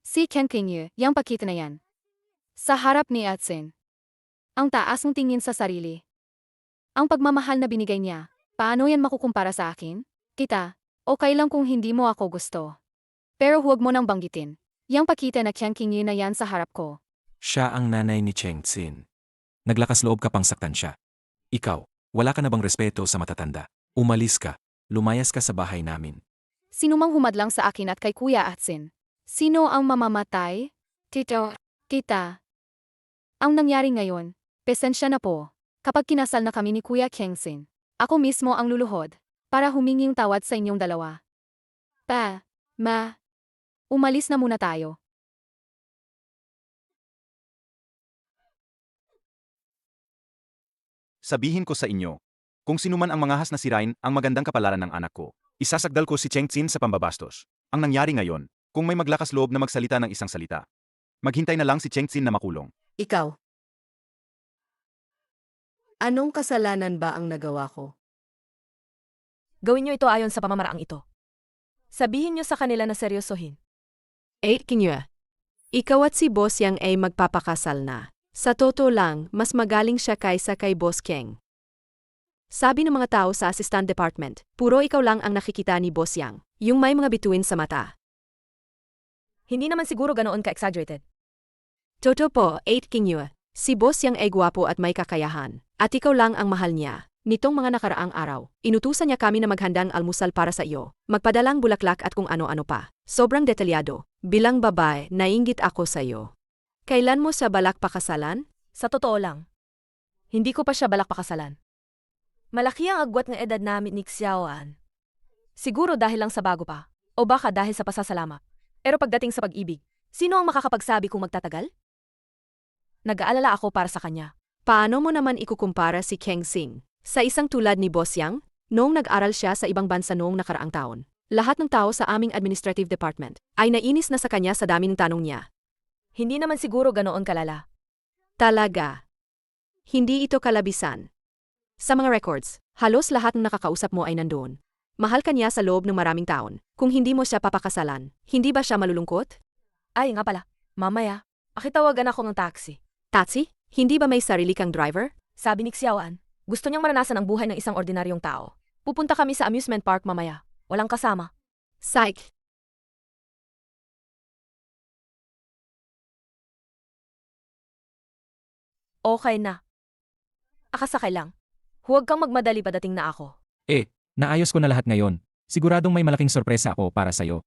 Si Ken Qingyu, yang pakita na yan. Sa harap ni Atsin. Ang taas ng tingin sa sarili. Ang pagmamahal na binigay niya, paano yan makukumpara sa akin? Kita, okay lang kung hindi mo ako gusto. Pero huwag mo nang banggitin. Yang pakita na Ken Qingyu na yan sa harap ko. Siya ang nanay ni Chengxin. Naglakas loob ka pang saktan siya. Ikaw, wala ka na bang respeto sa matatanda? Umalis ka. Lumayas ka sa bahay namin. Sino mang humadlang sa akin at kay Kuya Atsin? Sino ang mamamatay? Tito, tita. Ang nangyari ngayon, pesensya na po. Kapag kinasal na kami ni Kuya Chengxin, Ako mismo ang luluhod para huminging tawad sa inyong dalawa. Umalis na muna tayo. Sabihin ko sa inyo, kung sinuman ang mangahas na sirain ang magandang kapalaran ng anak ko, isasagdal ko si Cheng Xin sa pambabastos. Ang nangyari ngayon, kung may maglakas loob na magsalita ng isang salita, maghintay na lang si Cheng Xin na makulong. Ikaw. Anong kasalanan ba ang nagawa ko? Gawin niyo ito ayon sa pamamaraang ito. Sabihin niyo sa kanila na seryosohin. 8 King Yue. Ikaw at si Boss Yang ay magpapakasal na. Sa totoo lang, mas magaling siya kaysa kay Boss Keng. Sabi ng mga tao sa assistant department, puro ikaw lang ang nakikita ni Boss Yang, yung may mga bituin sa mata. Hindi naman siguro ganoon ka-exaggerated. Totoo po, 8 King Yue. Si Boss Yang ay gwapo at may kakayahan, at ikaw lang ang mahal niya. Nitong mga nakaraang araw, inutusan niya kami na maghandang almusal para sa iyo, magpadalang bulaklak at kung ano-ano pa. Sobrang detalyado. Bilang babae, nainggit ako sa iyo. Kailan mo siya balak pakasalan? Sa totoo lang, hindi ko pa siya balak pakasalan. Malaki ang agwat ng edad namin ni Xiaoan. Siguro dahil lang sa bago pa, o baka dahil sa pasasalamat. Pero pagdating sa pag-ibig, sino ang makakapagsabi kung magtatagal? Nag-aalala ako para sa kanya. Paano mo naman ikukumpara si Keng Xing sa isang tulad ni Boss Yang? Noong nag-aral siya sa ibang bansa noong nakaraang taon, lahat ng tao sa aming administrative department ay nainis na sa kanya sa dami ng tanong niya. Hindi naman siguro ganoon kalala. Talaga. Hindi ito kalabisan. Sa mga records, halos lahat ng nakakausap mo ay nandoon. Mahal ka niya sa loob ng maraming taon. Kung hindi mo siya papakasalan, hindi ba siya malulungkot? Ay nga pala, mamaya, akitawagan ako ng taxi. Taxi? Hindi ba may sarili kang driver? Sabi ni Xiaoan, gusto niyang maranasan ang buhay ng isang ordinaryong tao. Pupunta kami sa amusement park mamaya. Walang kasama. Psych! Okay na. Akasakay lang. Huwag kang magmadali padating na ako. Naayos ko na lahat ngayon. Siguradong may malaking sorpresa ako para sa'yo.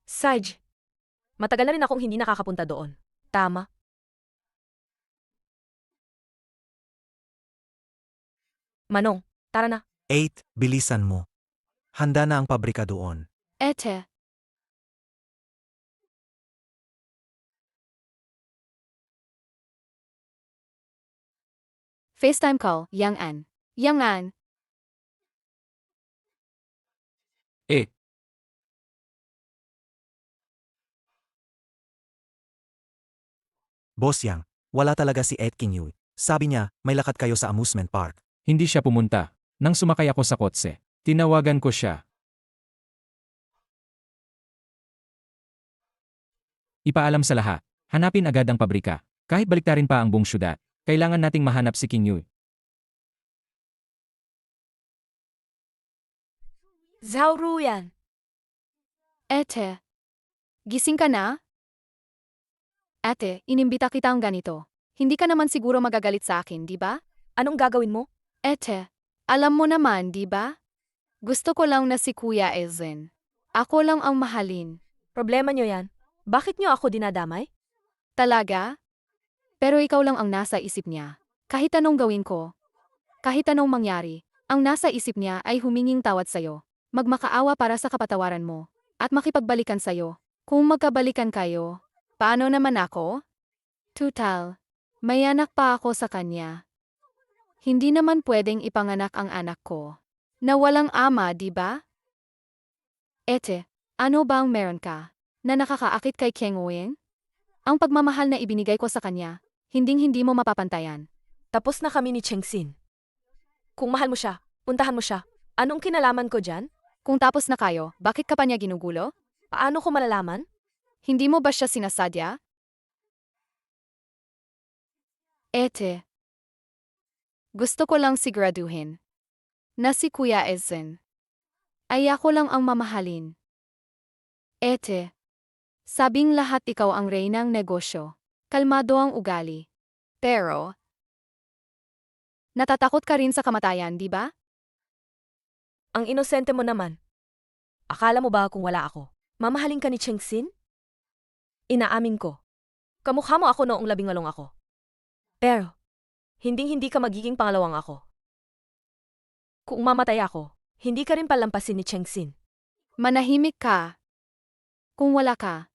Saj, matagal na rin akong hindi nakakapunta doon. Tama. Manong, tara na. 8, bilisan mo. Handa na ang pabrika doon. Ete, FaceTime call, Yang An. Yang An, Boss Yang, wala talaga si Ed King Yu. Sabi niya, may lakad kayo sa amusement park. Hindi siya pumunta. Nang sumakay ako sa kotse, tinawagan ko siya. Ipaalam sa lahat. Hanapin agad ang pabrika. Kahit baliktarin pa ang buong syudad, kailangan nating mahanap si King Yu. Zhao Ruyan. Ete. Gising ka na? Ate, inimbita kitang ganito. Hindi ka naman siguro magagalit sa akin, di ba? Anong gagawin mo? Ete, alam mo naman, di ba? Gusto ko lang na si Kuya Ezen. Ako lang ang mahalin. Problema niyo yan. Bakit niyo ako dinadamay? Talaga? Pero ikaw lang ang nasa isip niya. Kahit anong gawin ko, kahit anong mangyari, ang nasa isip niya ay huminging tawad sa'yo. Magmakaawa para sa kapatawaran mo. At makipagbalikan sa'yo. Kung magkabalikan kayo, paano naman ako? Tutal, may anak pa ako sa kanya. Hindi naman pwedeng ipanganak ang anak ko. Na walang ama, di ba? Ete, ano bang meron ka? Na nakakaakit kay Keng Ouyang? Ang pagmamahal na ibinigay ko sa kanya, hinding-hindi mo mapapantayan. Tapos na kami ni Cheng Xin. Kung mahal mo siya, puntahan mo siya. Anong kinalaman ko dyan? Kung tapos na kayo, bakit ka pa niya ginugulo? Paano ko malalaman? Hindi mo ba siya sinasadya? Ete, gusto ko lang siguraduhin na si Kuya Ezen ay ako lang ang mamahalin. Ete, sabing lahat ikaw ang reynang negosyo. Kalmado ang ugali. Pero, natatakot ka rin sa kamatayan, di ba? Ang inosente mo naman. Akala mo ba kung wala ako? Mamahalin ka ni Cheng Xin? Inaamin ko. Kamukha mo ako noong 18 ako. Pero, hinding-hindi ka magiging pangalawang ako. Kung mamatay ako, hindi ka rin palampasin ni Chengxin. Manahimik ka. Kung wala ka,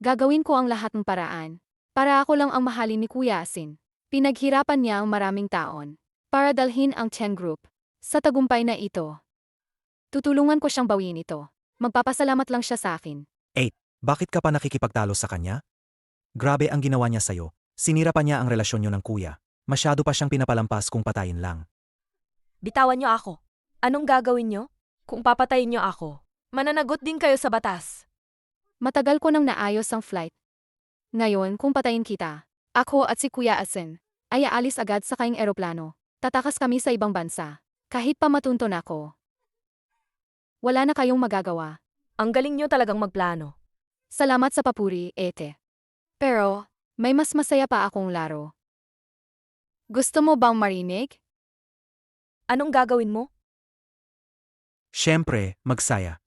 gagawin ko ang lahat ng paraan para ako lang ang mahalin ni Kuya Asin. Pinaghirapan niya ang maraming taon para dalhin ang Chen Group sa tagumpay na ito. Tutulungan ko siyang bawiin ito. Magpapasalamat lang siya sa akin. Bakit ka pa nakikipagtalo sa kanya? Grabe ang ginawa niya sa'yo. Sinira pa niya ang relasyon niyo ng kuya. Masyado pa siyang pinapalampas kung patayin lang. Bitawan niyo ako. Anong gagawin niyo? Kung papatayin niyo ako, mananagot din kayo sa batas. Matagal ko nang naayos ang flight. Ngayon, kung patayin kita, ako at si Kuya Asin ay aalis agad sa kaing eroplano. Tatakas kami sa ibang bansa. Kahit pa matunton ako. Wala na kayong magagawa. Ang galing niyo talagang magplano. Salamat sa papuri, Ete. Pero, may mas masaya pa akong laro. Gusto mo bang marinig? Anong gagawin mo? Siyempre, magsaya.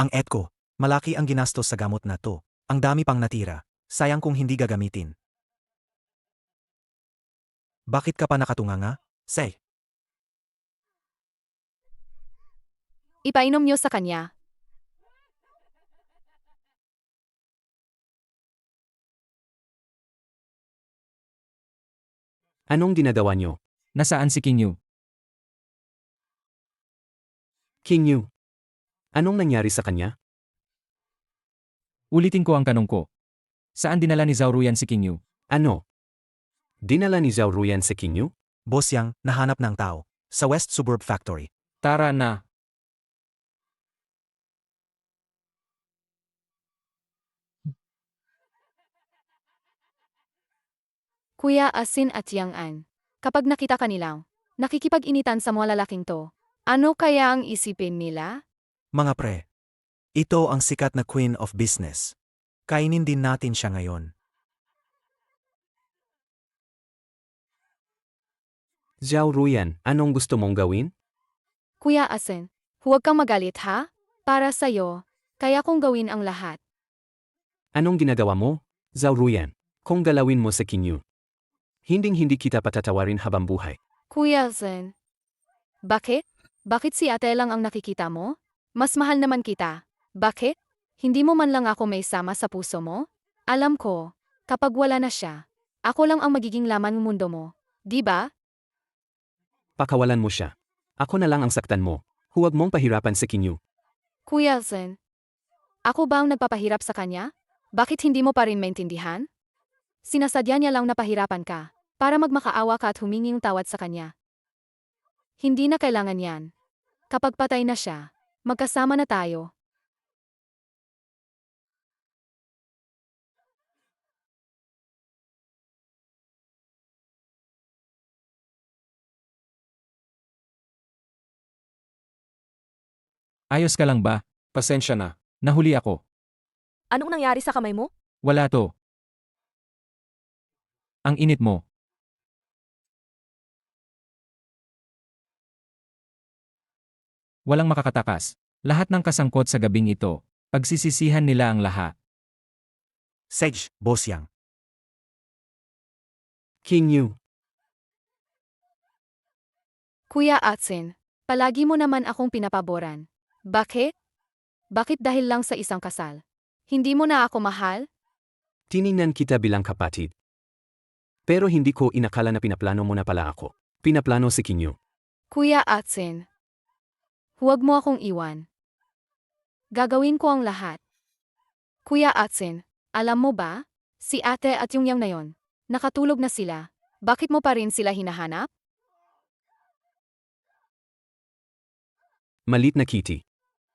Ang etko, malaki ang ginastos sa gamot na to. Ang dami pang natira. Sayang kung hindi gagamitin. Bakit ka pa nakatunganga? Say. Ipainom niyo sa kanya. Anong ginagawa niyo? Nasaan si King Yu? King Yu. Anong nangyari sa kanya? Ulitin ko ang tanong ko. Saan dinala ni Zhao Ruyan si King Yu? Ano? Dinala ni Zhao Ruyan si King Yu? Boss Yang, nahanap ng tao. Sa West Suburb Factory. Tara na. Kuya Asin at Yang An. Kapag nakita kanilang, nakikipag-initan sa mga lalaking to, ano kaya ang isipin nila? Mga pre. Ito ang sikat na Queen of Business. Kainin din natin siya ngayon. Zhao Ruyan, anong gusto mong gawin? Kuya Asin, huwag kang magalit ha? Para sa'yo, kaya kong gawin ang lahat. Anong ginagawa mo? Zhao Ruyan, kung galawin mo sa King Yu, hinding-hindi kita patatawarin habang buhay. Kuya Asin. Bakit? Bakit si ate lang ang nakikita mo? Mas mahal naman kita. Bakit? Hindi mo man lang ako may sama sa puso mo? Alam ko, kapag wala na siya, ako lang ang magiging laman ng mundo mo. Di ba? Pakawalan mo siya. Ako na lang ang saktan mo. Huwag mong pahirapan si King Yu. Kuya Zen, ako ba ang nagpapahirap sa kanya? Bakit hindi mo pa rin maintindihan? Sinasadya niya lang na pahirapan ka, para magmakaawa ka at humingi ng tawad sa kanya. Hindi na kailangan yan. Kapag patay na siya, magkasama na tayo. Ayos ka lang ba? Pasensya na. Nahuli ako. Anong nangyari sa kamay mo? Wala to. Ang init mo. Walang makakatakas. Lahat ng kasangkot sa gabing ito, pagsisisihan nila ang lahat. Sage, Boss Yang. King Yu, Kuya Atsin, palagi mo naman akong pinapaboran. Bakit? Bakit dahil lang sa isang kasal? Hindi mo na ako mahal? tiningnan kita bilang kapatid. Pero hindi ko inakala na pinaplano mo na pala ako. Pinaplano si King Yu. Kuya Atsin, huwag mo akong iwan. Gagawin ko ang lahat. Kuya Atsin, alam mo ba? Si ate at yung yang na yon, nakatulog na sila. Bakit mo pa rin sila hinahanap? Malit na Kitty.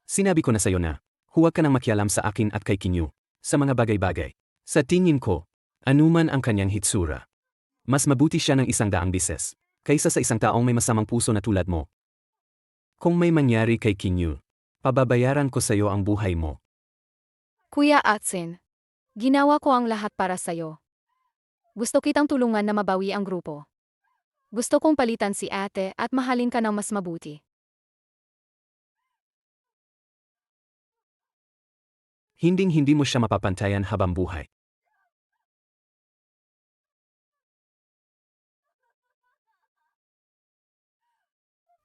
Sinabi ko na sa'yo na, huwag ka nang makialam sa akin at kay King Yu, sa mga bagay-bagay. Sa tingin ko, anuman ang kanyang hitsura. Mas mabuti siya ng 100 bises, kaysa sa isang taong may masamang puso na tulad mo. Kung may mangyari kay King Yu, pababayaran ko sa'yo ang buhay mo. Kuya Atsin, ginawa ko ang lahat para sa'yo. Gusto kitang tulungan na mabawi ang grupo. Gusto kong palitan si ate at mahalin ka ng mas mabuti. Hinding-hindi mo siya mapapantayan habang buhay.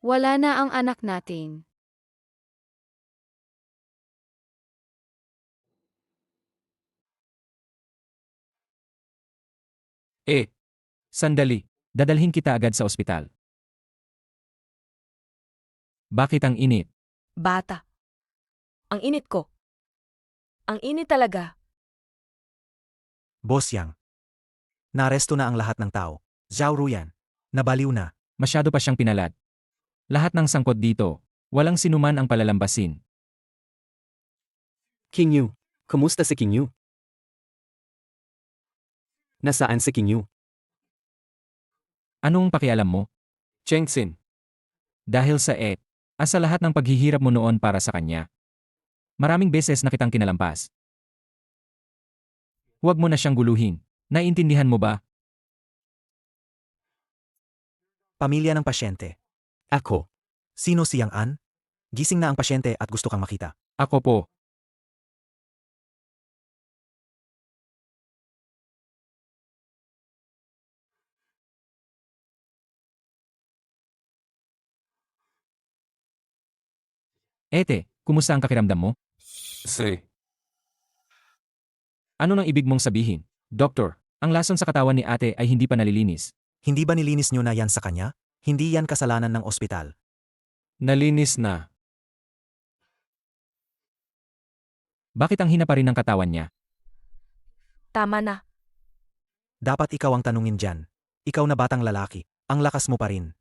Wala na ang anak natin. Sandali. Dadalhin kita agad sa ospital. Bakit ang init? Bata. Ang init ko. Ang init talaga. Boss Yang. Naaresto na ang lahat ng tao. Zhao Ruyan. Nabaliw na. Masyado pa siyang pinalat. Lahat ng sangkot dito, walang sinuman ang palalambasin. King Yu. Kumusta si King Yu? Nasaan si King Yu? Anong pakialam mo? Chengxin, Dahil sa asa lahat ng paghihirap mo noon para sa kanya. Maraming beses na kitang kinalampas. Huwag mo na siyang guluhin. Naiintindihan mo ba? Pamilya ng pasyente. Ako. Sino si Yang An? Gising na ang pasyente at gusto kang makita. Ako po. Kumusta ang pakiramdam mo? Ano nang ibig mong sabihin? Doktor, ang lason sa katawan ni ate ay hindi pa nalilinis. Hindi ba nilinis nyo na yan sa kanya? Hindi yan kasalanan ng ospital. Nalinis na. Bakit ang hina pa rin ng katawan niya? Tama na. Dapat ikaw ang tanungin dyan. Ikaw na batang lalaki. Ang lakas mo pa rin.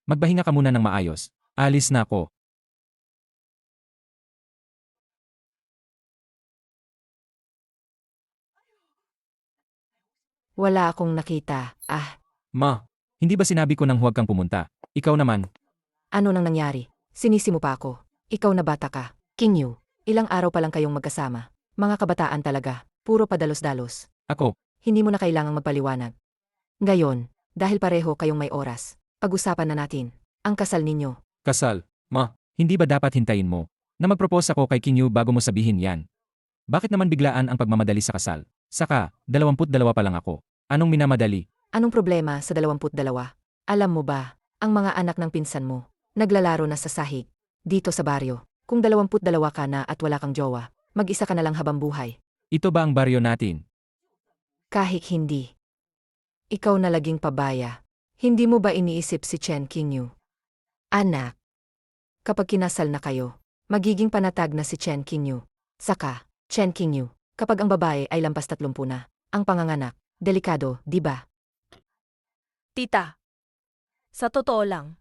Magpahinga ka muna ng maayos. Alis na ako. Wala akong nakita. Ma, hindi ba sinabi ko nang huwag kang pumunta? Ikaw naman. Ano nang nangyari? Sinisi mo pa ako. Ikaw na bata ka. King Yu, ilang araw pa lang kayong magkasama. Mga kabataan talaga. Puro padalos-dalos. Ako, Hindi mo na kailangang magpaliwanag. Ngayon, dahil pareho kayong may oras, pag-usapan na natin ang kasal ninyo. kasal. Ma, hindi ba dapat hintayin mo na mag-propose ako kay Kinyu bago mo sabihin yan? Bakit naman biglaan ang pagmamadali sa kasal? Saka, 22 pa lang ako. Anong minamadali? Anong problema sa 22? Alam mo ba, ang mga anak ng pinsan mo, naglalaro na sa sahig, dito sa baryo. Kung 22 ka na at wala kang jowa, mag-isa ka na lang habang buhay. Ito ba ang baryo natin? Kahit hindi. Ikaw na laging pabaya. Hindi mo ba iniisip si Chen Qingyu? Anak. Kapag kinasal na kayo, magiging panatag na si Chen Qingyu. Saka, Chen Qingyu, kapag ang babae ay lampas 30 na, ang panganganak, delikado, di ba? Tita. Sa totoo lang,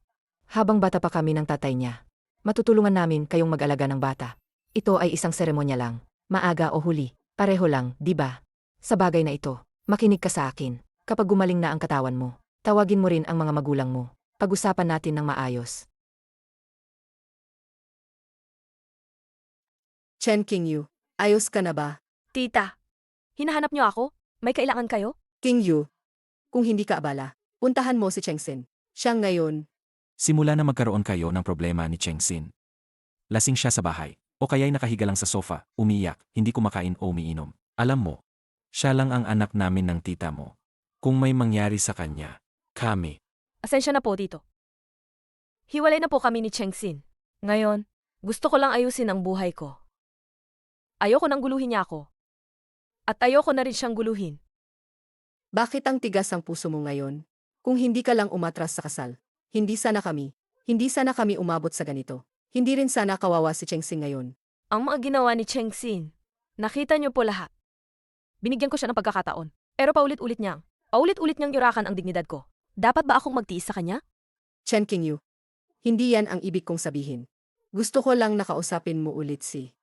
Habang bata pa kami ng tatay niya, matutulungan namin kayong mag-alaga ng bata. Ito ay isang seremonya lang, maaga o huli, pareho lang, di ba? Sa bagay na ito, makinig ka sa akin. Kapag gumaling na ang katawan mo, tawagin mo rin ang mga magulang mo. Pag-usapan natin ng maayos. Chen Qingyu, ayos ka na ba? tita. Hinahanap niyo ako? May kailangan kayo? Qingyu, kung hindi ka abala, puntahan mo si Chengxin. Siya ngayon, simula na magkaroon kayo ng problema ni Chengxin. Lasing siya sa bahay, o kaya'y nakahiga lang sa sofa, umiyak, hindi kumakain o umiinom. Alam mo, siya lang ang anak namin ng tita mo. Kung may mangyari sa kanya, kami. Asensya na po dito. Hiwalay na po kami ni Chengxin. Ngayon, gusto ko lang ayusin ang buhay ko. Ayoko nang guluhin niya ako. At ayoko na rin siyang guluhin. bakit ang tigas ang puso mo ngayon? Kung hindi ka lang umatras sa kasal, hindi sana kami umabot sa ganito. Hindi rin sana kawawa si Chengxin ngayon. Ang mga ginawa ni Chengxin, nakita niyo po lahat. Binigyan ko siya ng pagkakataon. Pero paulit-ulit niyang yurakan ang dignidad ko. Dapat ba akong magtiis sa kanya? Chen Qingyu, hindi yan ang ibig kong sabihin. Gusto ko lang nakausapin mo ulit si...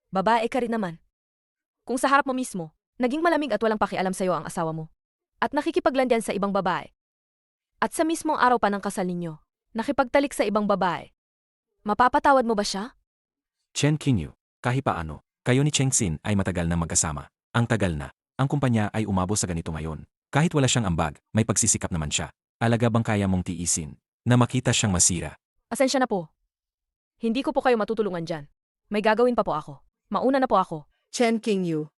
Babae ka rin naman. Kung sa harap mo mismo, naging malamig at walang pakialam sa'yo ang asawa mo. At nakikipaglandian sa ibang babae. At sa mismong araw pa ng kasal ninyo, nakipagtalik sa ibang babae. Mapapatawad mo ba siya? Chen Qingyu, kahit paano, kayo ni Chengxin ay matagal na magkasama. Ang tagal na. Ang kumpanya ay umabot sa ganito ngayon. Kahit wala siyang ambag, may pagsisikap naman siya. Alaga bang kaya mong tiisin na makita siyang masira? Asensya na po. Hindi ko po kayo matutulungan dyan. May gagawin pa po ako. Mauna na po ako. Chen Qingyu,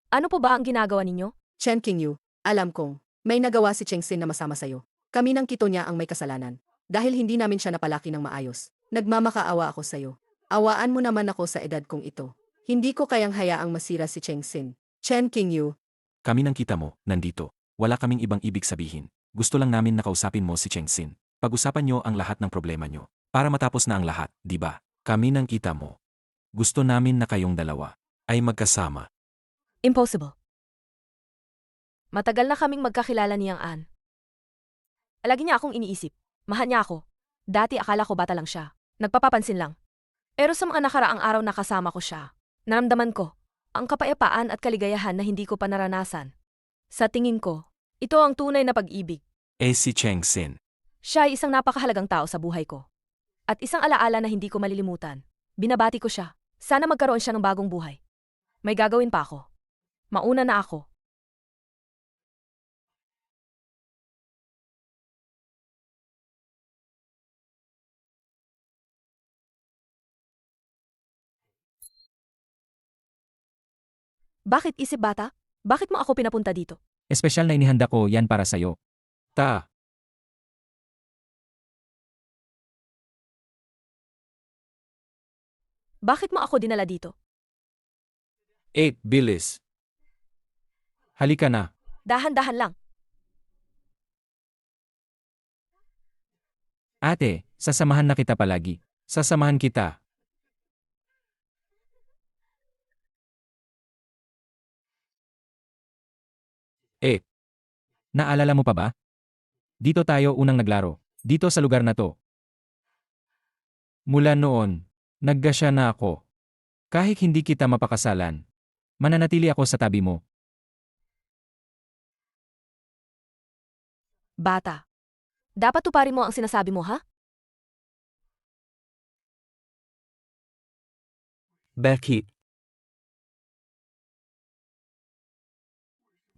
Ano po ba ang ginagawa ninyo? Chen Qingyu, alam kong, may nagawa si Chengsin na masama sa'yo. Kami ng kito niya ang may kasalanan. Dahil hindi namin siya napalaki ng maayos. Nagmamakaawa ako sa'yo. Awaan mo naman ako sa edad kong ito. Hindi ko kayang hayaang masira si Chengsin. Chen Qingyu, Kami ng kita mo, nandito. Wala kaming ibang ibig sabihin. Gusto lang namin nakausapin mo si Chengsin. Pag-usapan nyo ang lahat ng problema nyo. Para matapos na ang lahat, di ba? Kami ng kita mo. Gusto namin na kayong dalawa ay magkasama. Impossible. Matagal na kaming magkakilala niyang Ann. Lagi niya akong iniisip. Mahal niya ako. Dati akala ko bata lang siya. Nagpapapansin lang. Pero sa mga nakaraang araw na kasama ko siya, naramdaman ko ang kapayapaan at kaligayahan na hindi ko pa naranasan. Sa tingin ko, ito ang tunay na pag-ibig. Si Chengsin. Siya ay isang napakahalagang tao sa buhay ko. At isang alaala na hindi ko malilimutan. Binabati ko siya. Sana magkaroon siya ng bagong buhay. May gagawin pa ako. Mauna na ako. Bakit isip bata? Bakit mo ako pinapunta dito? Espesyal na inihanda ko yan para sa'yo. Ta. Bakit mo ako dinala dito? 8, bilis. Halika na. Dahan-dahan lang. Ate, sasamahan na kita palagi. Sasamahan kita. Naalala mo pa ba? Dito tayo unang naglaro. Dito sa lugar na to. Mula noon, naggasya na ako. Kahit hindi kita mapakasalan, mananatili ako sa tabi mo. Bata. Dapat tuparin mo ang sinasabi mo, ha? Bakit?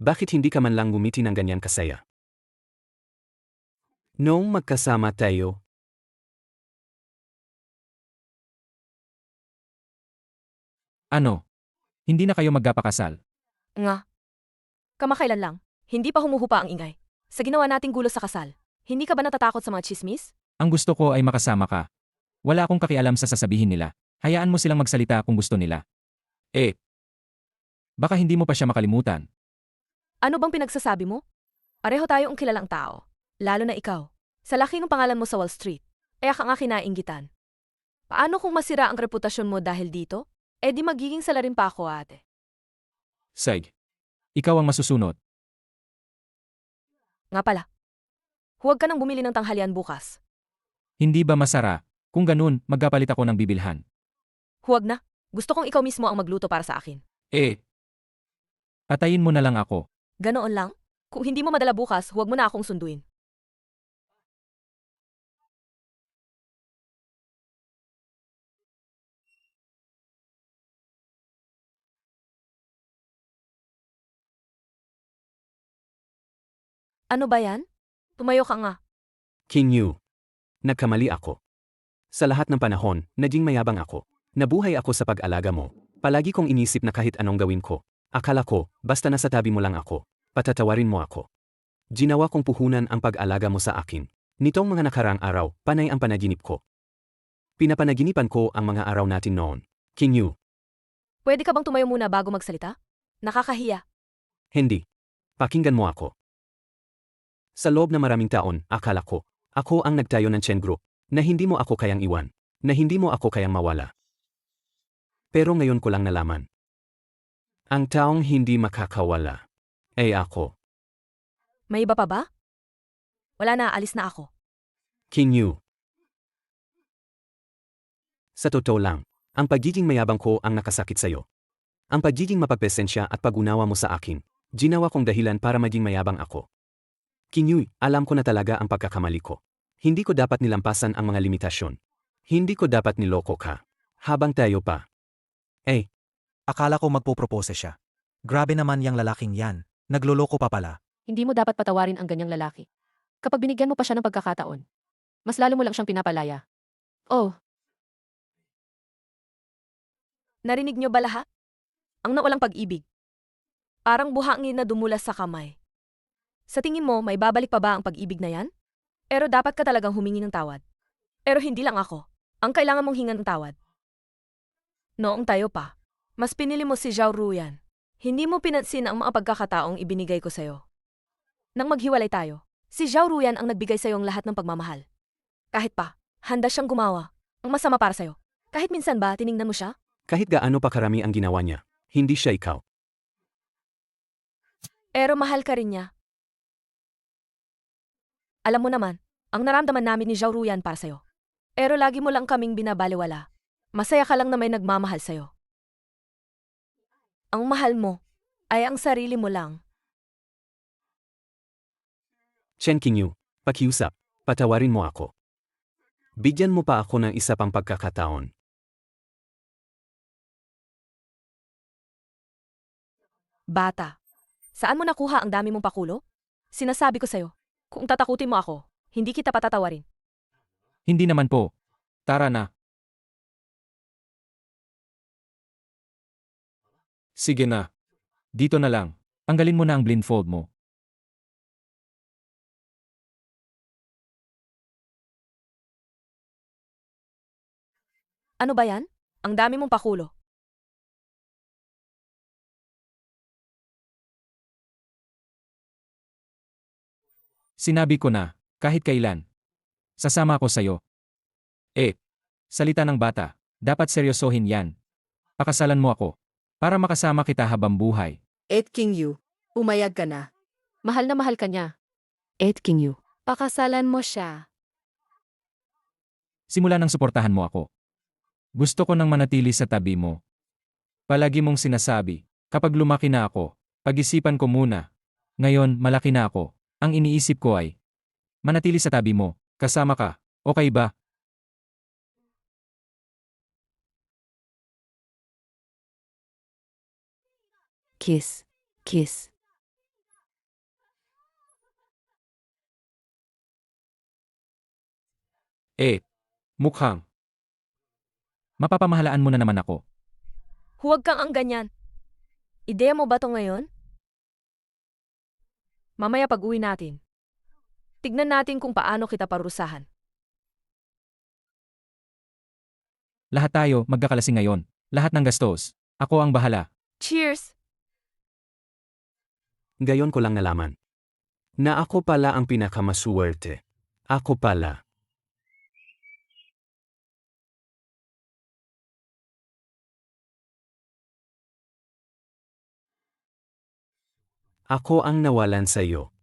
Bakit hindi ka man lang gumiti ng ganyan kasaya? Noong magkasama tayo, Ano? Hindi na kayo magkapakasal? Nga. Kamakailan lang. Hindi pa humuhupa ang ingay. Sa ginawa nating gulo sa kasal. Hindi ka ba natatakot sa mga chismis? Ang gusto ko ay makasama ka. Wala akong kakialam sa sasabihin nila. Hayaan mo silang magsalita kung gusto nila. Baka hindi mo pa siya makalimutan. Ano bang pinagsasabi mo? Pareho tayong kilalang tao. Lalo na ikaw. Sa laki ng pangalan mo sa Wall Street. Kaya ka nga kinainggitan. Paano kung masira ang reputasyon mo dahil dito? Di magiging salarin pa ako, ate. Sige. Ikaw ang masusunod. Nga pala. Huwag ka nang bumili ng tanghalian bukas. Hindi ba masara? Kung ganun, magkapalit ako ng bibilhan. Huwag na. Gusto kong ikaw mismo ang magluto para sa akin. Patayin mo na lang ako. Ganoon lang? Kung hindi mo madala bukas, huwag mo na akong sunduin. Ano ba yan? Tumayo ka nga. King Yu. Nagkamali ako. Sa lahat ng panahon, naging mayabang ako. Nabuhay ako sa pag-alaga mo. Palagi kong inisip na kahit anong gawin ko. Akala ko, basta nasa tabi mo lang ako. Patatawarin mo ako. Ginawa kong puhunan ang pag-alaga mo sa akin. Nitong mga nakaraang araw, panay ang panaginip ko. Pinapanaginipan ko ang mga araw natin noon. King Yu. Pwede ka bang tumayo muna bago magsalita? Nakakahiya. Hindi. Pakinggan mo ako. Sa loob na maraming taon, akala ko, ako ang nagtayo ng Chen Group, na hindi mo ako kayang iwan, na hindi mo ako kayang mawala. Pero ngayon ko lang nalaman. Ang taong hindi makakawala ay ako. May iba pa ba? Wala na, alis na ako. King Yu. Sa totoo lang, ang pagiging mayabang ko ang nakasakit sa'yo. Ang pagiging mapagpesensya at pag-unawa mo sa akin, ginawa kong dahilan para maging mayabang ako. King Yu, alam ko na talaga ang pagkakamali ko. Hindi ko dapat nilampasan ang mga limitasyon. Hindi ko dapat niloko ka. Habang tayo pa. Akala ko magpopropose siya. Grabe naman yang lalaking yan. Nagloloko pa pala. Hindi mo dapat patawarin ang ganyang lalaki. Kapag binigyan mo pa siya ng pagkakataon, mas lalo mo lang siyang pinapalaya. Oh, Narinig niyo ba lahat? Ang nawalang pag-ibig. Parang buhangin na dumulas sa kamay. Sa tingin mo, may babalik pa ba ang pag-ibig na yan? Pero dapat ka talagang humingi ng tawad. Pero hindi lang ako. Ang kailangan mong hingan ng tawad. Noong tayo pa, mas pinili mo si Zhao Ruyan. Hindi mo pinansin ang mga pagkakataong ibinigay ko sa'yo. Nang maghiwalay tayo, si Zhao Ruyan ang nagbigay sa'yo ang lahat ng pagmamahal. Kahit pa, handa siyang gumawa. Ang masama para sa'yo. Kahit minsan ba, tiningnan mo siya? Kahit gaano pa karami ang ginawa niya, hindi siya ikaw. Pero mahal ka rin niya. Alam mo naman, ang naramdaman namin ni Zhao Ruyan para sa'yo. Pero lagi mo lang kaming binabaliwala. Masaya ka lang na may nagmamahal sa'yo. Ang mahal mo ay ang sarili mo lang. Chen Qingyu, pakiusap, patawarin mo ako. Bigyan mo pa ako ng isa pang pagkakataon. Bata, saan mo nakuha ang dami mong pakulo? Sinasabi ko sa'yo, kung tatakutin mo ako, hindi kita patatawarin. Hindi naman po. Tara na. Sige na. Dito na lang. Tanggalin mo na ang blindfold mo. Ano ba yan? Ang dami mong pakulo. Sinabi ko na, kahit kailan. Sasama ako sa'yo. Salita ng bata, dapat seryosohin yan. Pakasalan mo ako. Para makasama kita habang buhay. 8 King Yu, pumayag ka na. Mahal na mahal ka niya. 8 King Yu. Pakasalan mo siya. Simula nang suportahan mo ako. Gusto ko nang manatili sa tabi mo. Palagi mong sinasabi, kapag lumaki na ako, pag-isipan ko muna. Ngayon, malaki na ako. Ang iniisip ko ay, manatili sa tabi mo, kasama ka, okay ba? Kiss. Kiss. Mukhang. Mapapamahalaan mo na naman ako. Huwag kang ang ganyan. Ideya mo ba to ngayon? Mamaya pag-uwi natin. Tignan natin kung paano kita parusahan. Lahat tayo magkakalasing ngayon. Lahat ng gastos. Ako ang bahala. Cheers! Gayon ko lang nalaman. Na ako pala ang pinakamaswerte. Ako pala. Ako ang nawalan sa iyo.